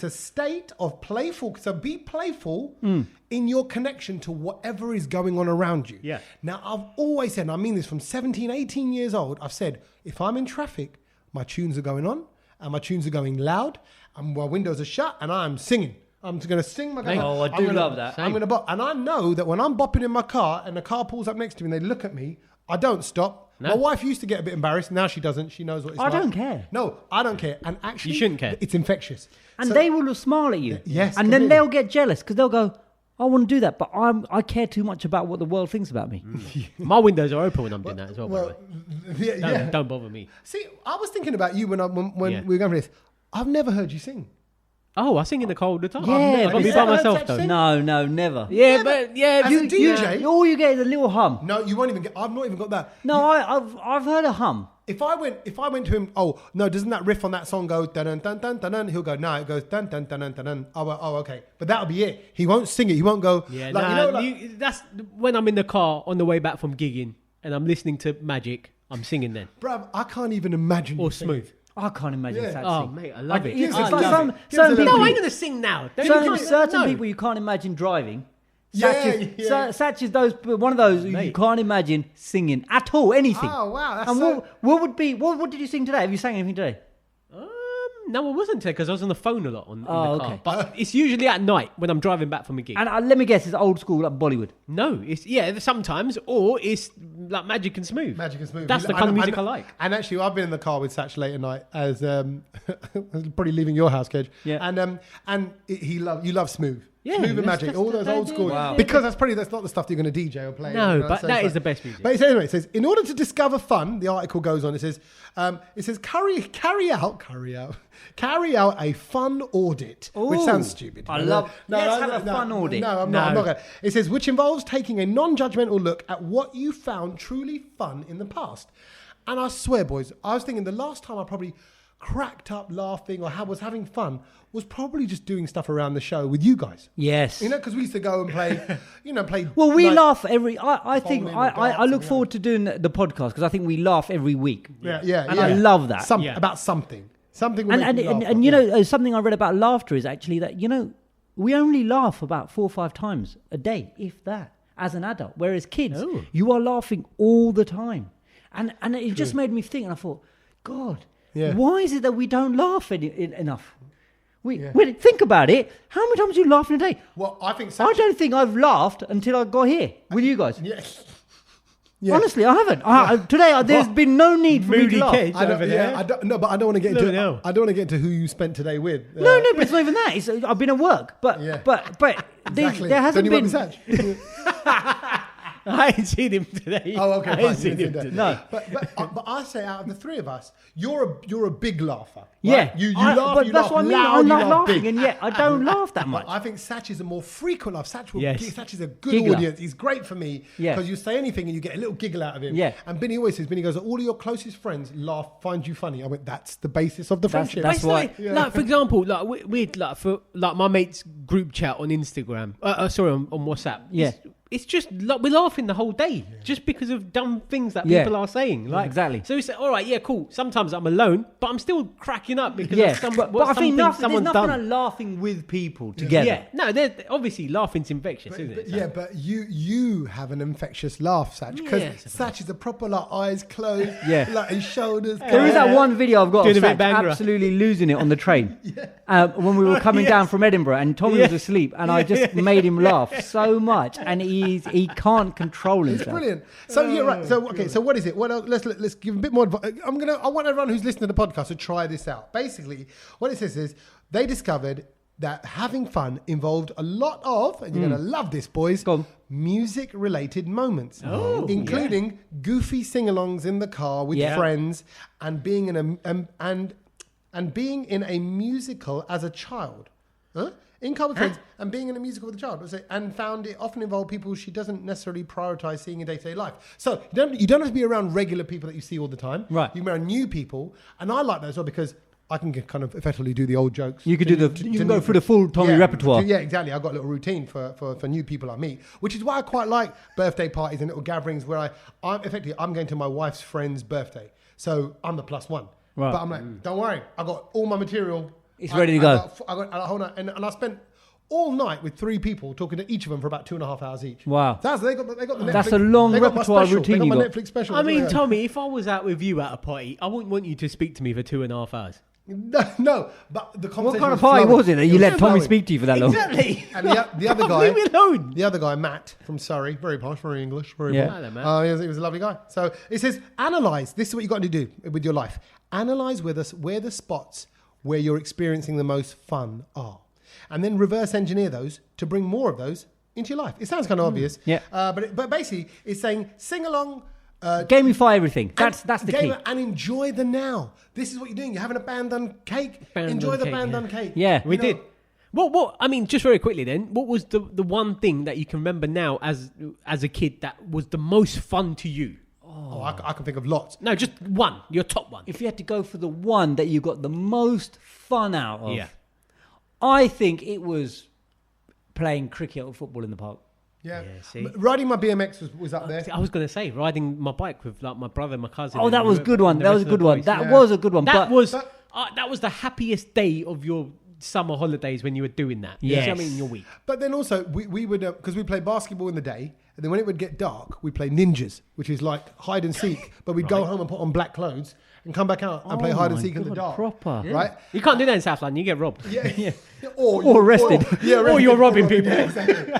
a state of playful, so be playful in your connection to whatever is going on around you. Yeah. Now, I've always said, and I mean this from 17, 18 years old, I've said, if I'm in traffic, my tunes are going on, and my tunes are going loud, and my windows are shut, and I'm singing. I'm just going to sing my car. Oh, I do love that. I'm going to bop. And I know that when I'm bopping in my car, and the car pulls up next to me, and they look at me, I don't stop. No. My wife used to get a bit embarrassed. Now she doesn't. She knows what it's like. I don't care. No, I don't care. And actually, you shouldn't care. It's infectious. And they will smile at you. Yes. And then they'll get jealous, because they'll go, I want to do that, but I care too much about what the world thinks about me. My windows are open when I'm doing that as well, by the way. Don't bother me. See, I was thinking about you when we were going for this. I've never heard you sing. Oh, I sing in the car all the time. Yeah, I'll be by myself though. No, never. Yeah, but as a DJ, all you get is a little hum. No, you won't even get. I've not even got that. No, I've heard a hum. If I went to him, oh no, doesn't that riff on that song go dun dun dun dun dun dun? He'll go, no, it goes dun dun dun dun dun dun. Oh, okay, but that'll be it. He won't sing it. He won't go. Yeah, that's when I'm in the car on the way back from gigging and I'm listening to Magic. I'm singing then. Bruv, I can't even imagine. Or Smooth. I can't imagine that. Oh, mate, I love it. It's I like love certain people. No, I ain't going to sing now. Certain people you can't imagine driving. Sach is one of those you can't imagine singing at all, anything. Oh, wow. What did you sing today? Have you sang anything today? No, I wasn't today because I was on the phone a lot in the car. okay. But it's usually at night when I'm driving back from a gig. And let me guess, it's old school like Bollywood. No, it's sometimes, or it's like Magic and Smooth. Magic and Smooth. That's the kind of music I like. And actually, I've been in the car with Satch late at night as probably leaving your house, Kedge. Yeah. And you love Smooth. Yeah, Smooth and that's Magic, just all those old school. Wow. Because that's not the stuff that you're going to DJ or play. No, you know, but so that it's is the best music. But anyway, it says, in order to discover fun, the article goes on, it says carry out a fun audit, which Ooh, sounds stupid. I love. Let's have a fun audit. No, I'm not going to. It says, which involves taking a non-judgmental look at what you found truly fun in the past. And I swear, boys, I was thinking the last time I probably cracked up laughing or was having fun was probably just doing stuff around the show with you guys. Yes. You know, because we used to go and play, Well, we like, laugh every. I think bowling or I darts look and forward to doing the podcast because I think we laugh every week. Yeah. And I love that. About something. Something will And make you laugh. and you know something I read about laughter is actually that we only laugh about 4 or 5 times a day, if that, as an adult. Whereas kids, you are laughing all the time, and it just made me think. And I thought, God, why is it that we don't laugh enough? Think about it. How many times do you laugh in a day? Well, I think I don't think I've laughed until I got here with you guys. Yeah. Honestly, I haven't. Today, there's been no need for me to laugh. Cage I don't, over yeah, there. I don't, no, but I don't want to get into. No. I don't want to get into who you spent today with. No, but it's not even that. I've been at work, but Exactly. there hasn't Then you been. went with Satch. I ain't seen him today. Oh, okay, I fine. ain't seen him that. today. No. But I say out of the three of us, you're a big laugher. Right? Yeah, you laugh. but you that's laugh what I mean. loud, I'm you not laugh laughing, big. and yet I don't laugh that much. I think Satch is a more frequent laugh. Satch is a good Giggler. audience. He's great for me because you say anything and you get a little giggle out of him. Yeah. And Benny always says, Benny goes, all of your closest friends find you funny. I went, that's the basis of the friendship. that's why- Like, for example, like we'd like for like my mate's group chat on Instagram. On WhatsApp. Yeah. It's just like we're laughing the whole day just because of dumb things that Yeah. people are saying. Like Exactly. So we say, all right, yeah, cool. Sometimes I'm alone, but I'm still cracking up because Yes, of but I think something there's someone's nothing done. like laughing with people together. Yeah, no, obviously laughing's infectious, isn't it? Yeah, but you have an infectious laugh, Satch, because Yeah. Satch is a proper like eyes closed, Yeah. like his shoulders. There is that one video I've got Doing of a bit Satch of Bangra. absolutely losing it on the train when we were coming down from Edinburgh and Tommy was asleep and I just made him laugh so much and he can't control It's himself. brilliant. So yeah, right. So okay. So what is it? Well, let's give a bit more advice. I want everyone who's listening to the podcast to try this out. Basically, what it says is they discovered that having fun involved a lot of, and you're going to love this, boys, Go on. music-related moments, including goofy sing-alongs in the car with friends, and being in a musical as a child. Huh? In car with friends and being in a musical with a child, and found it often involved people she doesn't necessarily prioritize seeing in day-to-day life. So you don't have to be around regular people that you see all the time. Right. You can be around new people, and I like that as well because I can kind of effectively do the old jokes. You could you can go through the full Tommy repertoire. Yeah, exactly. I've got a little routine for new people I meet, which is why I quite like birthday parties and little gatherings where I'm going to my wife's friend's birthday, so I'm the plus one. Right. But I'm like, don't worry, I got all my material. It's ready to go. I got a whole night, and I spent all night with 3 people talking to each of them for about 2.5 hours each. Wow. They got the Netflix, That's a long they got my repertoire special. routine They got you my got. Netflix special. I mean, Tommy, if I was out with you at a party, I wouldn't want you to speak to me for 2.5 hours. No, but the conversation. What kind of party was it that you let Tommy speak to you for that long? Exactly. And the other guy, Leave me alone. the other guy, Matt from Surrey, very posh, very English, very Yeah. posh. Hello, Matt. He was a lovely guy. So it says, analyze. This is what you got to do with your life. Analyze where the spots where you're experiencing the most fun are, and then reverse engineer those to bring more of those into your life. It sounds kind of obvious, Yeah. But basically, it's saying sing along. Gamify everything. That's the key. And enjoy the now. This is what you're doing. You're having a band-done cake. Enjoy the band-done cake. Yeah. We did. What? I mean, just very quickly then, what was the one thing that you can remember now as a kid that was the most fun to you? Oh, I can think of lots. No, just one. Your top one. If you had to go for the one that you got the most fun out of, Yeah. I think it was playing cricket or football in the park. Yeah. see? Riding my BMX was up there. I was going to say riding my bike with like my brother, and my cousin. Oh, and that was the- a good one. and the That rest was a of the good one. boys. That Yeah. was a good one. That But was that was the happiest day of your summer holidays when you were doing that. Yes. You know what I mean? In your week. But then also, we would, because we played basketball in the day, and then when it would get dark, we'd play ninjas, which is like hide and seek, but we'd go home and put on black clothes and come back out and play hide and seek in the dark. Proper. Right? You can't do that in South London. You get robbed. Yeah. Or arrested. Or you're robbing people. Yeah, exactly.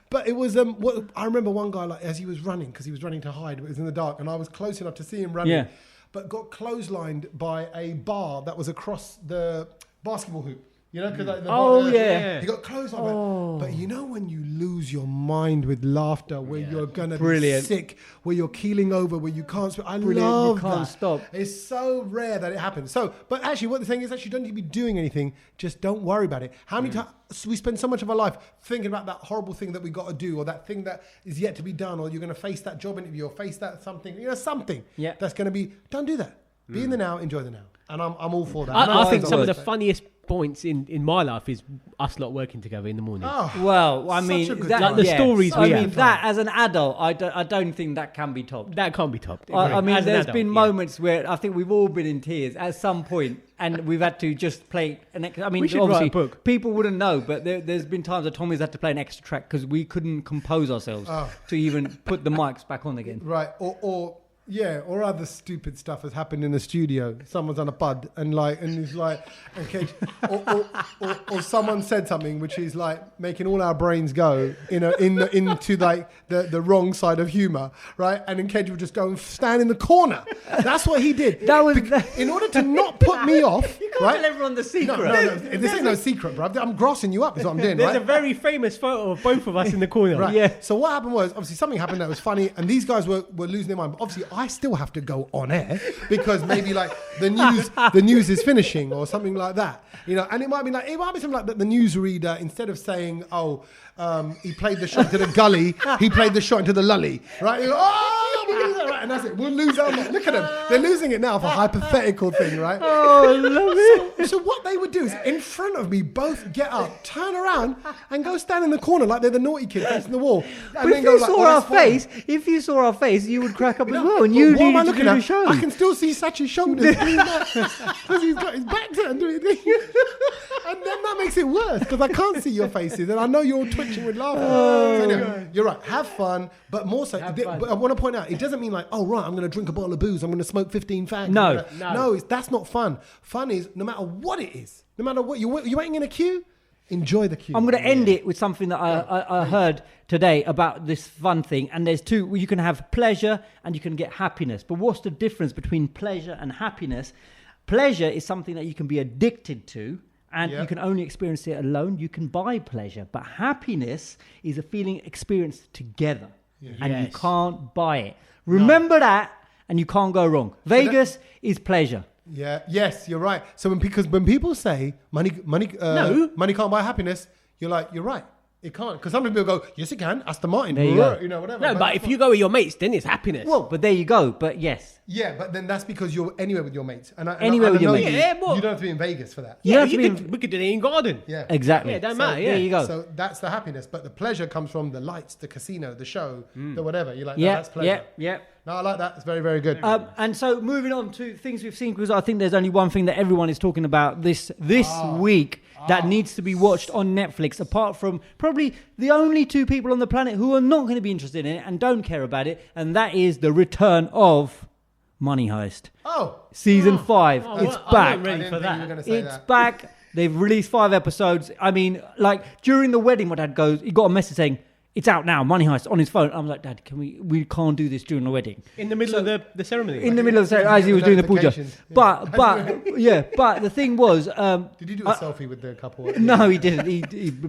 But it was, I remember one guy, like, as he was running, because he was running to hide, it was in the dark, and I was close enough to see him running. Yeah. But got clotheslined by a bar that was across the basketball hoop. You know, because like yeah. he got clotheslined. But you know when you lose your mind with laughter, where you're gonna be sick, where you're keeling over, where you can't speak. I love You can't that. stop. It's so rare that it happens. So, but actually, what the thing is, actually, you don't need to be doing anything. Just don't worry about it. How many times we spend so much of our life thinking about that horrible thing that we got to do, or that thing that is yet to be done, or you're going to face that job interview, or face that something, something that's going to be. Don't do that. Be in the now, enjoy the now, and I'm all for that. I think some of the funniest points in my life is us lot working together in the morning. Well, I Such mean, a good that, time. Like the stories I we mean, have. that as an adult, I don't think that can be topped. That can't be topped. I mean, As an there's adult, been moments where I think we've all been in tears at some point, and we've had to just play an extra. I mean, We should obviously, write a book. people wouldn't know, but there's been times that Tommy's had to play an extra track because we couldn't compose ourselves to even put the mics back on again. Right, or other stupid stuff has happened in the studio. Someone's on a bud and he's like, okay, or someone said something which is like making all our brains go into like the wrong side of humour, right? And then Kedge would just go and stand in the corner. That's what he did. In order to not put me off. You can't right? tell everyone the secret. No, this ain't no secret, bro. I'm grossing you up. Is what I'm doing. There's right? a very famous photo of both of us in the corner. Right. Yeah. So what happened was, obviously, something happened that was funny, and these guys were losing their mind. But obviously, I still have to go on air because maybe like the news is finishing or something like that, and it might be something like that. The newsreader, instead of saying, he played the shot to the gully, he played the shot into the lully, right? You go, we're gonna do that, right? And that's it. We'll lose our mind. Look at them. They're losing it now for a hypothetical thing, right? Oh, I love it. So what they would do is, in front of me, both get up, turn around, and go stand in the corner like they're the naughty kid facing the wall. But if you saw our face, you would crack up as well, and you what am I needed to looking do at? the show. I can still see Sachin's shoulders because he's got his back turned to it. And then that makes it worse because I can't see your faces and I know you're all twitching with laughter. So anyway, you're right. Have fun, but more so. But I want to point out, it doesn't mean like, oh right, I'm going to drink a bottle of booze, I'm going to smoke 15 fags. No. That's not fun. Fun is no matter what it is, no matter what you're waiting in a queue. Enjoy the queue. I'm going to end it with something that I heard today about this fun thing. And there's two. You can have pleasure and you can get happiness. But what's the difference between pleasure and happiness? Pleasure is something that you can be addicted to. And you can only experience it alone. You can buy pleasure. But happiness is a feeling experienced together. Yeah. And you can't buy it. Remember that, and you can't go wrong. Vegas is pleasure. Yeah. Yes, you're right. So when people say money can't buy happiness, you're like, you're right. It can't. Because some people go, yes, it can. Aston Martin. There you go. Whatever. No, but if you go with your mates, then it's happiness. Well, but there you go. But yes. Yeah, but then that's because you're anywhere with your mates. Anywhere with your mates. You Yeah, don't have to be in Vegas for that. we could do it in garden. Yeah. Exactly. Yeah, don't matter. There you go. So that's the happiness. But the pleasure comes from the lights, the casino, the show, the whatever. You're like, no, that's pleasure. Yeah. No, I like that. It's very, very good. And so moving on to things we've seen, because I think there's only one thing that everyone is talking about this week that needs to be watched on Netflix, apart from probably the only two people on the planet who are not going to be interested in it and don't care about it, and that is the return of Money Heist. Season 5. It's back. I'm ready for that. It's back. They've released 5 episodes. I mean, like during the wedding, my dad goes, he got a message saying, it's out now, Money Heist, on his phone. I'm like, Dad, we can't do this during the wedding. In the middle of the ceremony. In the middle of the ceremony, as he was doing the puja. But the thing was... did you do a selfie with the couple? No, he didn't.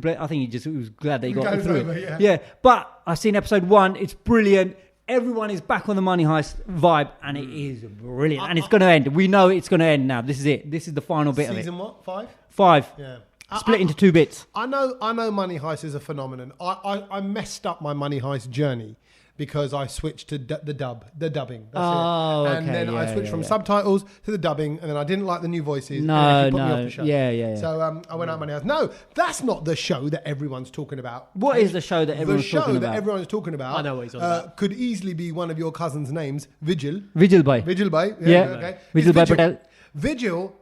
I think he was glad that he got through it. Yeah, but I've seen episode 1. It's brilliant. Everyone is back on the Money Heist vibe, and it is brilliant. And it's going to end. We know it's going to end now. This is it. This is the final bit of it. Season what? 5? 5. Yeah. Split into 2 bits. I know Money Heist is a phenomenon. I messed up my Money Heist journey because I switched to the dubbing. That's it. And then I switched from subtitles to the dubbing, and then I didn't like the new voices. and it actually put me off the show. Yeah. So I went out Money Heist. No, that's not the show that everyone's talking about. What is the show that everyone's talking about? The show that everyone's talking about. I know what he's on about. Could easily be one of your cousin's names, Vigil. Vigil Bhai. Vigil Bhai. Yeah. Okay. Vigil Bhai Patel. Vigil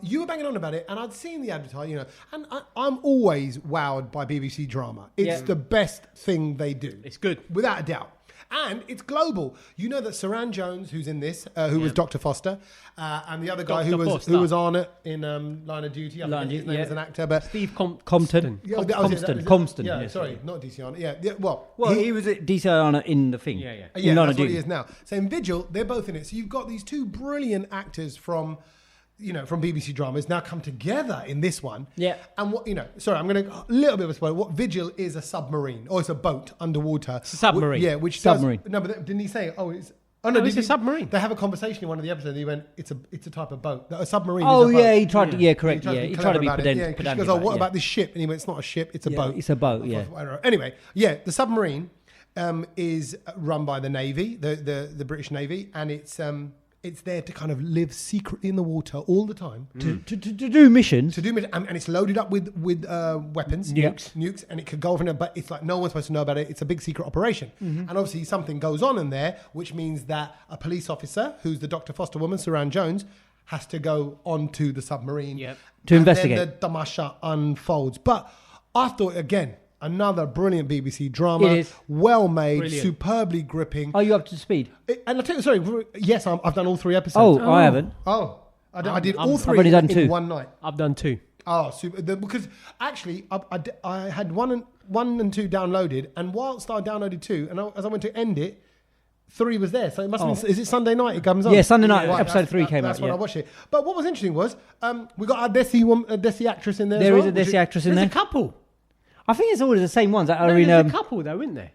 You were banging on about it, and I'd seen the advertising, and I'm always wowed by BBC drama. It's the best thing they do. It's good. Without a doubt. And it's global. You know that Saran Jones, who's in this, who was Dr. Foster, and the other guy who was on it in Line of Duty. I forget his name as an actor, but Steve Compton. Comston. Yeah, sorry, not DC on it. Yeah. Well, he was at DC Honor in the thing. Yeah, that's what he is now. So in Vigil, they're both in it. So you've got these two brilliant actors from BBC dramas now come together in this one. Yeah. And what, sorry, I'm going to, a little bit of a spoiler. What Vigil is a submarine, or it's a boat underwater. It's a submarine. Which submarine. No, but didn't he say, it's a submarine. They have a conversation in one of the episodes. He went, it's a type of boat. A submarine Oh, is a boat. yeah, he tried to, correct. He tried to be pedantic. She goes, what about this ship? And he went, it's not a ship, it's a boat. It's a boat, yeah. Anyway, the submarine is run by the Navy, the British Navy, and it's there to kind of live secretly in the water all the time. To do missions. And it's loaded up with weapons, nukes, and it could go off in there, but it's like no one's supposed to know about it. It's a big secret operation. And obviously something goes on in there, which means that a police officer, who's the Dr. Foster woman, Saran Jones, has to go onto the submarine to investigate. Then the tamasha unfolds. But I thought, again, another brilliant BBC drama. It is. Well made, Brilliant. Superbly gripping. Are you up to speed? And I'll tell you, sorry, yes, I've done all 3 episodes. I haven't. I did all 3 I've only done 2. in one night. I've done 2. Oh, super. Because actually, I had 1 and 2 downloaded, and whilst I downloaded 2, and as I went to end it, 3 was there. So it must have been, is it Sunday night it comes on? Yeah, Sunday night, episode 3 came out. That's when I watched it. But what was interesting was, we got a Desi actress in there. There as is well, a Desi actress in there. There's a couple. I think it's always the same ones that are in. There's a couple though, isn't there?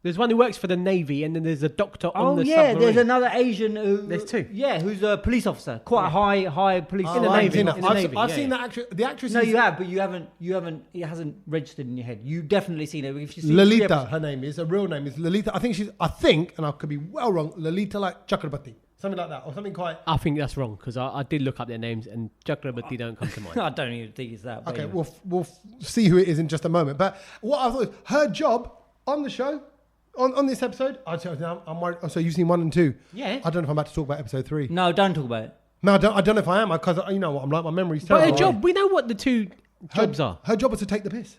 There's one who works for the Navy, and then there's a doctor on the submarine. There's another Asian. There's 2. Yeah, who's a police officer, quite a high police in the Navy. I've seen that actress. The actress. No, you have, but you haven't. It hasn't registered in your head. You definitely seen it. If you see Lolita, her name is. Her real name is Lolita. I think, and I could be well wrong. Lolita like Chakrabarti. Something like that, or something quite. I think that's wrong because I did look up their names and Chakrabarti don't come to mind. I don't even think it's that. Okay, we'll see who it is in just a moment. But what I thought, her job on the show, on this episode, I'll tell you now. I'm worried. So you've seen 1 and 2. Yeah. I don't know if I'm about to talk about episode 3. No, don't talk about it. No, I don't know if I am because you know what I'm like. My memory's But terrible. her job, we know what the 2 jobs are. Her job was to take the piss.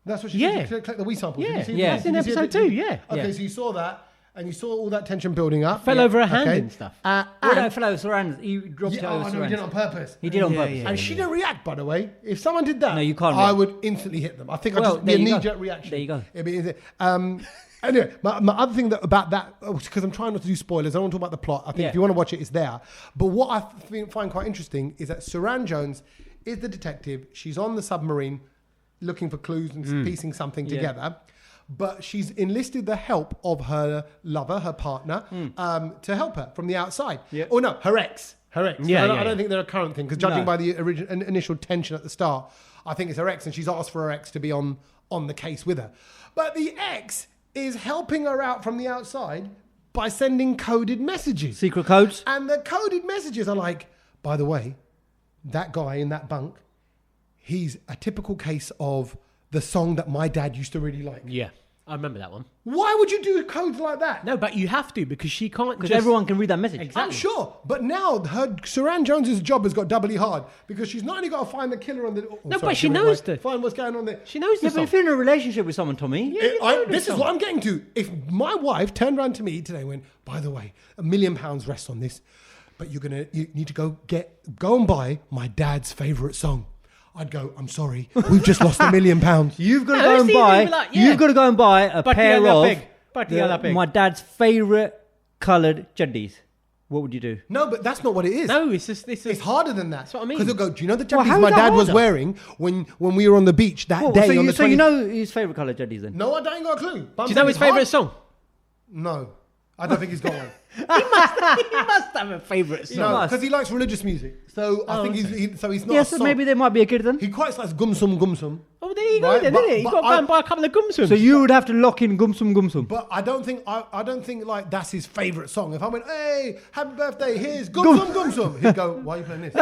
That's what she did. She collect the wee samples. Yeah, Did you see that's in episode 2. Yeah. Okay, so you saw that. And you saw all that tension building up. Fell over her hand and stuff. That fellow Saran, he dropped it over no, he did it on purpose. He did on purpose. And she didn't react, by the way. If someone did that, No, you can't I react. would instantly hit them. I think I'd just be a knee-jerk reaction. There you go. Anyway, my other thing about that, because I'm trying not to do spoilers, I don't want to talk about the plot. I think if you want to watch it, it's there. But what I find quite interesting is that Saran Jones is the detective. She's on the submarine looking for clues and piecing something together. But she's enlisted the help of her lover, her partner, to help her from the outside. Yeah. Oh no, her ex. I don't think they're a current thing because judging No. by the initial tension at the start, I think it's her ex, and she's asked for her ex to be on the case with her. But the ex is helping her out from the outside by sending coded messages, Secret codes. and the coded messages are like, by the way, that guy in that bunk, he's a typical case of the song that my dad used to really like. Yeah, I remember that one. Why would you do codes like that? No, but you have to because she can't Because just... everyone can read that message. Exactly. I'm sure, but now Saran Jones's job has got doubly hard because she's not only got to find the killer on the. But she knows find what's going on there. She knows the Yeah, but song. if you're in a relationship with someone, Tommy, This is what I'm getting to. If my wife turned around to me today and went, by the way, £1 million rests on this, but you need to go and buy my dad's favourite song. I'd go, I'm sorry, we've just lost £1 million. you've got to No, go it's and easy, buy. like, yeah. You've got to go and buy a pair of pig. my dad's favourite coloured juddies. What would you do? No, but that's not what it is. No, it's just... It's harder than that. That's what I mean. Because they'll go, do you know the Well, juddies how is my that dad was harder? wearing when we were on the beach that day on the 20th? So you know his favourite colour juddies then? No, I ain't got a clue. But I'm Do you know saying his it's hard. favourite song? No, I don't think he's got one. He must have a favourite song. No, because he likes religious music. So I think he's not Yeah, a so song. maybe there might be a good then. He quite likes gumsum. Oh, there you go Right, then, but- isn't it? You've but got to go and buy a couple of gumsums. So you would have to lock in Gumsum Gumsum. But I don't think like that's his favourite song. If I went, hey, happy birthday, here's Gumsum, he'd go, why are you playing this?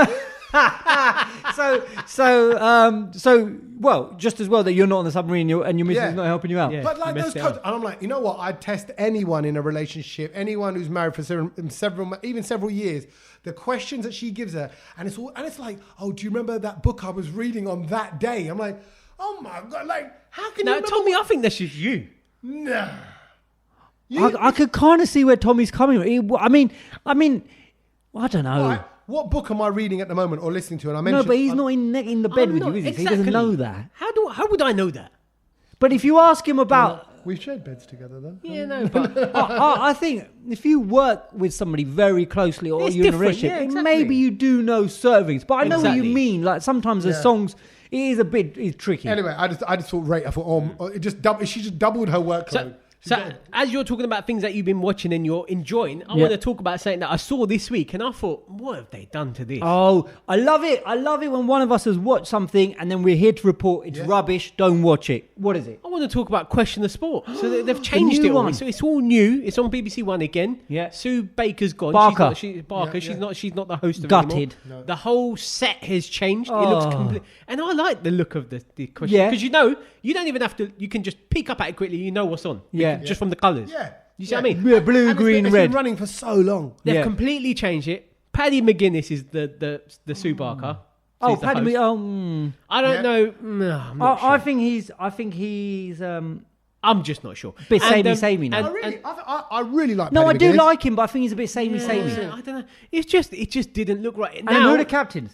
Well, just as well that you're not on the submarine and your missus is not helping you out. Yeah. But like those codes, and I'm like, you know what? I'd test anyone in a relationship, anyone who's married for several years. The questions that she gives her, and it's like, oh, do you remember that book I was reading on that day? I'm like, oh my god, like how can you? No, Tommy, I think that's just you. No. I could kind of see where Tommy's coming from. I mean, I don't know. Right, what book am I reading at the moment or listening to? And I No, mentioned, but he's not in the bed with you, is he? Exactly. He doesn't know that. How would I know that? But if you ask him about... We've shared beds together, though. Yeah, no, but I think if you work with somebody very closely or It's you're in a different, relationship, yeah, exactly. maybe you do know certain things. But I know what you Exactly. mean. Like sometimes the songs, it's tricky. Anyway, I just thought, I thought, she just doubled her workload. So as you're talking about things that you've been watching and you're enjoying, I want to talk about something that I saw this week, and I thought, what have they done to this? Oh, I love it. I love it when one of us has watched something and then we're here to report it's rubbish. Don't watch it. What is it? I want to talk about Question the Sport. So they've changed new it all. one. So it's all new. It's on BBC One again. Yeah. Sue Baker's gone. Barker. She's not the host of it Gutted. anymore. The whole set has changed. It looks complete. And I like the look of the question. Yeah. Because you don't even have to, you can just peek up at it quickly. You know what's on. Yeah. Just from the colours. Yeah. You see what I mean? Yeah, blue, green, it's red. been running for so long. They've completely changed it. Paddy McGuinness is the Sue Barker. Oh, She's the Paddy. host. I don't know. No, I'm not sure. I think he's I'm just not sure. bit samey now. I really like. No, I Paddy do McGuinness. like him, but I think he's a bit samey. I don't know. It just didn't look right. And who are the captains?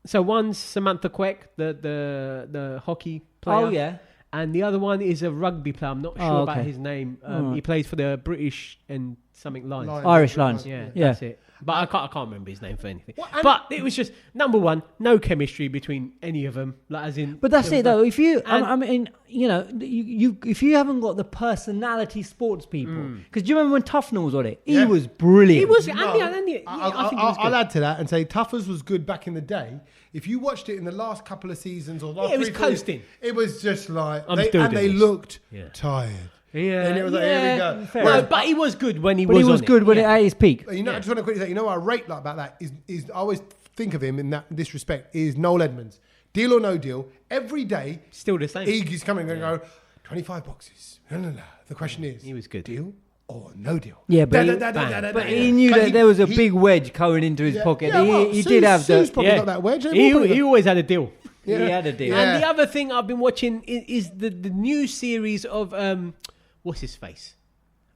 So one's Samantha Queck, the hockey player. Oh yeah. And the other one is a rugby player. I'm not sure about okay. his name. He plays for the British and something Lions. Irish Lions. Yeah, Yeah. that's it. But I can't remember his name for anything. Well, and- but it was just number one, no chemistry between any of them. Like as in. But that's there it was though. If you, and- I mean, you know, if you haven't got the personality sports people, because do you remember when Tufnell was on it? He Yeah. was brilliant. He was. No. Andy, I think he was good. I'll add to that and say Tuffers was good back in the day. If you watched it in the last couple of seasons or last it was 3-4 years, coasting. it was just like I'm still they doing this. looked Yeah. tired. Yeah. And it was like, here we go. Fair No, enough. but he was good when he But was. he was on good it. when Yeah. at his peak. You know, I just want to quickly say, you know what I rate like about that is I always think of him in this respect is Noel Edmonds. Deal or no deal, every day Still the same. he's coming and go 25 boxes. No. The question is, He was good. Deal or no deal? Yeah, but But he knew that there was a big wedge going into his pocket. He did have Sue's the. probably got that wedge. He always had a deal. He had a deal. Yeah. And the other thing I've been watching is the new series of what's his face,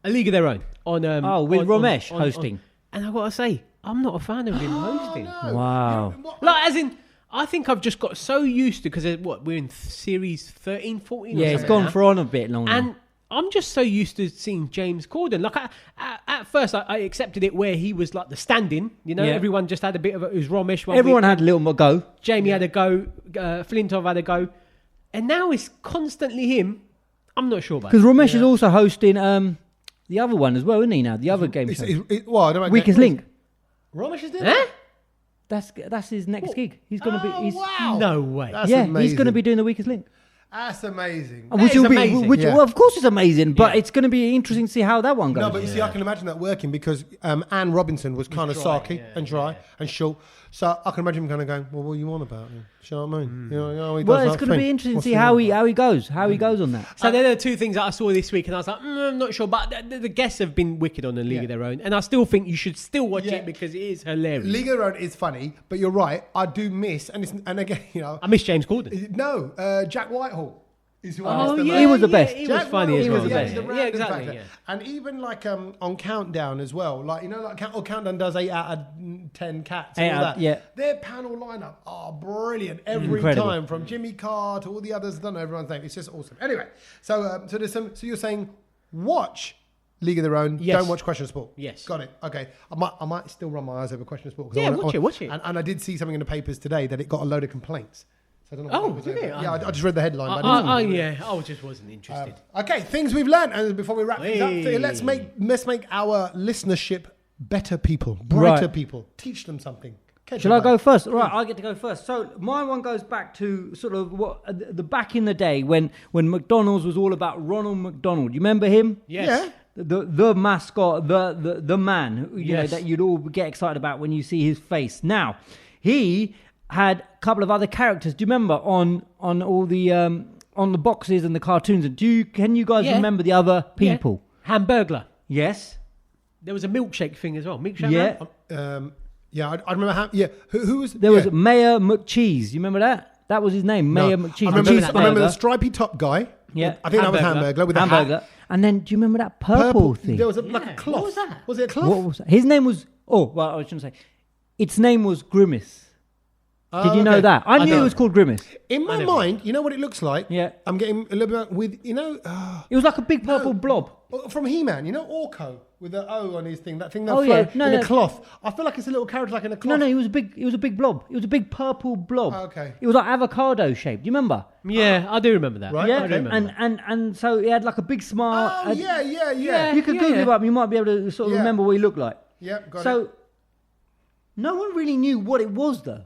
A League of Their Own on with Ramesh hosting. and I gotta say, I'm not a fan of him hosting. Wow. Like as in, I think I've just got so used to because we're in series 13, 14. or Yeah, it's something gone now. for on a bit longer. And I'm just so used to seeing James Corden. Like at first, I accepted it where he was like the stand-in. You know, Yeah. everyone just had a bit of it was Ramesh one Everyone week, had a little go. Jamie had a go, Flintov had a go, and now it's constantly him. I'm not sure about Because it. Ramesh is also hosting the other one as well, isn't he now? The other game show. Well, I don't know. Weakest Link. Ramesh is doing Eh? that? That's his next gig. He's going to be. He's, wow. No way. That's yeah, amazing. he's going to be doing the Weakest Link. That's amazing. That is amazing. Which, Yeah. well, of course, it's amazing, but Yeah. it's going to be interesting to see how that one goes. No, but you see, I can imagine that working because Anne Robinson was kind of dry, sarky yeah, and dry and short. So I can imagine him kind of going, "Well, what are you on about? You know what I mean? You know, he does well, it's that going to thing. be interesting to What's see he how on he about?" how he goes on that. So they're the two things that I saw this week, and I was like, I'm not sure. But the guests have been wicked on the League of Their Own, and I still think you should still watch Yeah. it because it is hilarious. League of Their Own is funny, but you're right. I do miss, and again, you know, I miss James Corden. no, Jack Whitehall is who I Oh, miss the yeah, most. He was the best. He Jack was funny as Whitehall well. was the best. the Yeah, random exactly. factor. Yeah. And even like on Countdown as well, like you know, like Countdown does 8 out of 10 cats and 8 all out- that. yeah. Their panel lineup are brilliant every Incredible. time, from Jimmy Carr to all the others. I don't know everyone's name. It's just awesome. Anyway, so there's some. So you're saying watch League of Their Own. Yes. Don't watch Question of Sport. Yes. Got it. Okay. I might still run my eyes over Question of Sport. 'Cause Yeah, I wanna- watch it. And I did see something in the papers today that it got a load of complaints. So I don't know what Oh, that was did over. it? Yeah, I just read the headline. but I didn't see it. I just wasn't interested. Okay, things we've learned, and before we wrap things up, Hey. let's make our listenership better people, brighter Right. people. Teach them something. Catch Shall them I go up. first? Right, I get to go first. So my one goes back to sort of what the back in the day when McDonald's was all about Ronald McDonald. You remember him? Yes. Yeah. The mascot, the man, you know, Yes. that you'd all get excited about when you see his face. Now, he had a couple of other characters. Do you remember on all the on the boxes and the cartoons? Can you guys remember the other people? Yeah. Hamburglar. Yes. There was a milkshake thing as well. Milkshake. Yeah. Man? I remember. Who was? There was Mayor McCheese. You remember that? That was his name, Mayor McCheese. I remember the stripy top guy. Yeah. I think that was Hamburglar with a hat. And then, do you remember that purple thing? There was like a cloth. What was that? Was it a cloth? What was that? His name was... Oh, well, I shouldn't say. Its name was Grimace. Did you know that? I knew it was called Grimace. In my mind, you know what it looks like? Yeah. I'm getting a little bit with, it was like a big purple blob. From He-Man, you know Orko with the O on his thing, that thing that in a cloth. I feel like it's a little character like in a cloth. No, it was a big blob. It was a big purple blob. Oh, okay. It was like avocado shaped. Do you remember? Yeah, I do remember that. Right, Yeah, okay. and so he had like a big smile. Oh, yeah. You could Google him up. You might be able to sort of remember what he looked like. Yeah, got it. So, no one really knew what it was though,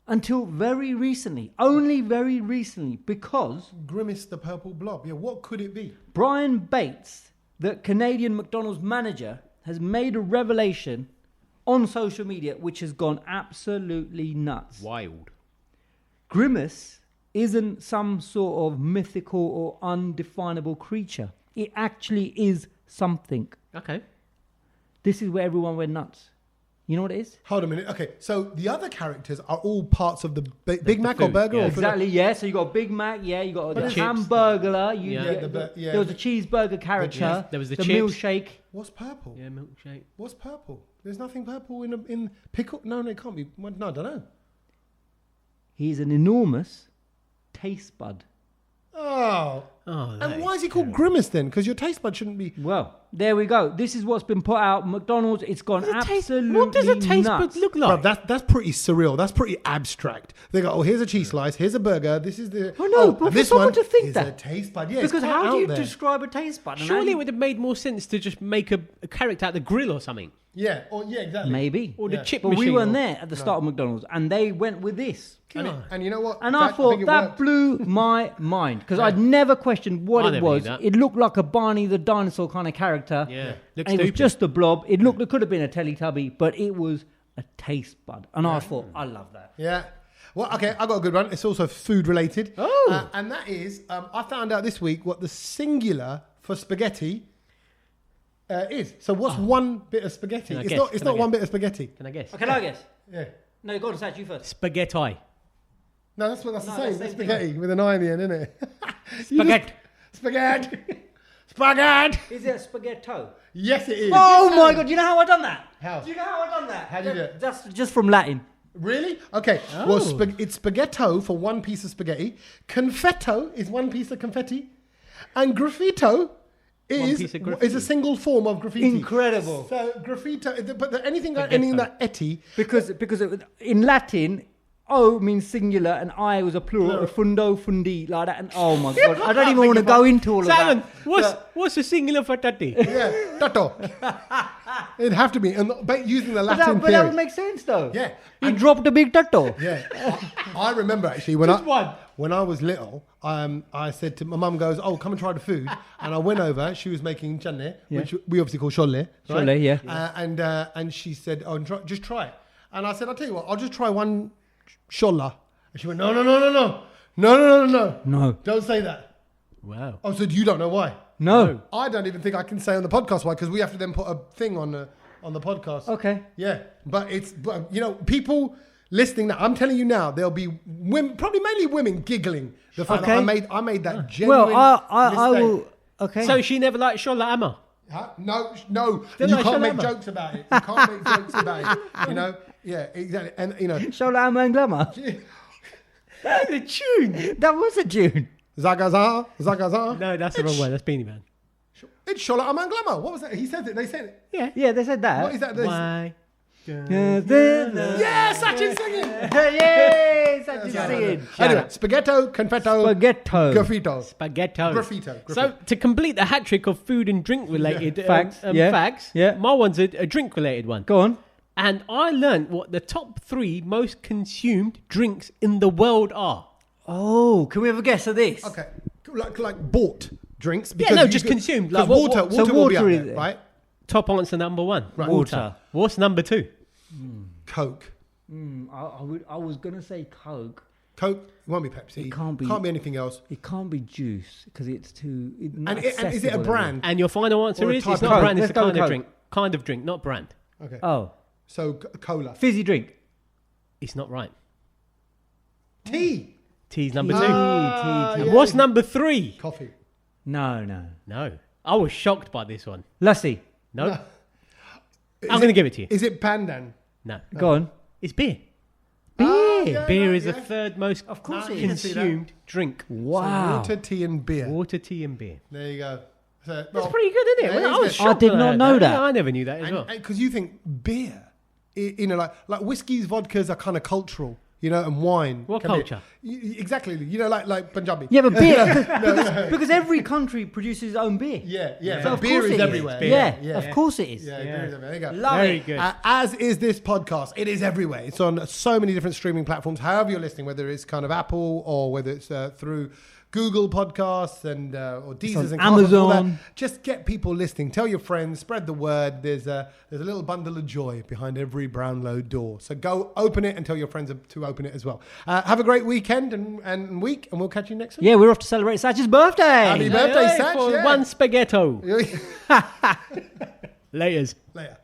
until very recently. Only very recently, because Grimace the purple blob. Yeah, what could it be? Brian Bates, the Canadian McDonald's manager, has made a revelation on social media which has gone absolutely nuts. Wild. Grimace isn't some sort of mythical or undefinable creature. It actually is something. Okay. This is where everyone went nuts. You know what it is? Hold a minute. Okay, so the other characters are all parts of the Big Mac or food, burger? yeah. Or Exactly, yeah. So you got Big Mac, yeah. You got the chips, hamburglar. There was a cheeseburger character. There was the chips. Milkshake. What's purple? Yeah, milkshake. What's purple? There's nothing purple in pickle. No, it can't be. No, I don't know. He's an enormous taste bud. Oh. Oh, And why is he called Grimace then? Because your taste bud shouldn't be. Well, there we go. This is what's been put out. McDonald's, it's gone absolutely What does a taste nuts. bud look Bro, like? that's pretty surreal. That's pretty abstract. They go, oh, here's a cheese slice. Here's a burger. This is the. Oh, no, but and this for someone one to think is that. a taste bud. Yeah, it's Because quite how do out you there. describe a taste bud? And Surely how- it would have made more sense to just make a character out the grill or something. Yeah, exactly. Maybe. Or the chip But machine. we weren't or- there at the start of McDonald's, and they went with this. And you know what? And In I fact, thought think it that worked. blew my mind because I'd never questioned what I it never was. knew that. It looked like a Barney the dinosaur kind of character. Yeah. Looks And it was stupid. just a blob. It could have been a Teletubby, but it was a taste bud. And I thought, I love that. Yeah. Well, okay, I got a good one. It's also food related. Oh. And that is, I found out this week what the singular for spaghetti is. So what's one bit of spaghetti? Can I It's guess? not. It's Can I not one guess? bit of spaghetti. Can I guess? Can I guess? Yeah. No, go on, Sach, you first. Spaghetti. No, that's the No, same. that's That's the same spaghetti with an I in the end, isn't it? Spaghetti. Spaghetti. Spaghetti. Is it a spaghetto? Yes, it is. Oh my God, do you know how I done that? How? Do you know how I done that? How do you do it? That's just from Latin. Really? Okay. Oh. Well, it's spaghetto for one piece of spaghetti. Confetto is one piece of confetti. And graffito piece of is graffiti. a single form of graffiti. Incredible. So graffito, but anything Spaghetto. ending in that etty. Because in Latin, O means singular and I was a plural, fundo, fundi, like that. And oh my God, I don't even want to go into all of Simon, that. what's the singular for tati? Yeah, tato. It'd have to be, and using the Latin But that theory. would make sense though. Yeah. He dropped a big tato. Yeah, I remember actually when when I was little, I said to my mum, goes, "Oh, come and try the food," and I went over. She was making channe, which we obviously call sholle, right? Sholle, yeah. And she said, "Oh, just try it." And I said, "I'll tell you what, I'll just try one sholla." And she went, "No, No. don't say that." Wow. I said, "You don't know why." No. I don't even think I can say on the podcast why, because we have to then put a thing on the podcast. Okay. Yeah, but people listening now, I'm telling you now, there'll be women, probably mainly women, giggling the fact that I made that genuine Well, I mistake. will. Okay. So she never liked Shola Amma? Huh? No, you like can't make Shalama. jokes about it. You can't make jokes about it. You know, yeah, exactly. And Show Lama and Glamour. That's a tune. That was a tune. Zagaza, Zagaza. No, that's the wrong one. That's Beanie Man. It's Shola Aman Glamour. What was that? He said it. They said it. Yeah. Yeah, they said that. What is that? Why? Yeah, Sachin singing. Yay! Such a singing. Anyway, spaghetto, confetto, Spaghetto. graffito. Spaghetto. Graffito. So to complete the hat trick of food and drink related Facts, yeah. facts, Yeah. my one's a drink related one. Go on. And I learned what the top 3 most consumed drinks in the world are. Oh, can we have a guess of this? Okay, like bought drinks. Yeah, no, just consumed. Because Like, water so will be water up there, is- right? Top answer number 1. Right. Water. What's number 2? Coke. I was gonna say Coke. Coke, it won't be Pepsi. It can't be. Anything else. It can't be juice because it's too. And is it a brand? And your final answer Or a is type it's of not a Coke. brand, it's a Let's go kind of Coke. drink. Kind of drink, not brand. Okay. Oh, So cola. fizzy drink. It's not right. Tea. Tea's number Tea, 2. tea. And yeah. what's number 3? Coffee. No. No. I was shocked by this one. Lassi. No. No. I'm going to give it to you. Is it pandan? No. Go on. It's beer. Beer. yeah. Beer is the third most Of course No, it you can is. see that. consumed drink. Wow. Water, tea, and beer. Water, tea, and beer. There you go. So, That's pretty good, isn't it? Yeah, Well, I it was is. shocked I did when not heard know that. Yeah, I never knew that as well. Because you think beer, you know, like whiskeys, vodkas are kind of cultural, you know, and wine. What can be- culture? Exactly. You know, like Punjabi. Yeah, but beer because every country produces its own beer. Yeah. So But of beer course is it everywhere. Yeah, of course it is. Yeah, beer is everywhere. There you go. Love Very it. good. As is this podcast, it is everywhere. It's on so many different streaming platforms. However you're listening, whether it's kind of Apple or whether it's through Google Podcasts and or Deezers on and Castbox and all that. Amazon. Just get people listening. Tell your friends. Spread the word. There's a little bundle of joy behind every Brownlow door. So go open it and tell your friends to open it as well. Have a great weekend and week, and we'll catch you next week. Yeah, we're off to celebrate Sachin's birthday. Happy birthday, Hey, Satch. for Yeah. one spaghetto. Laters. Later.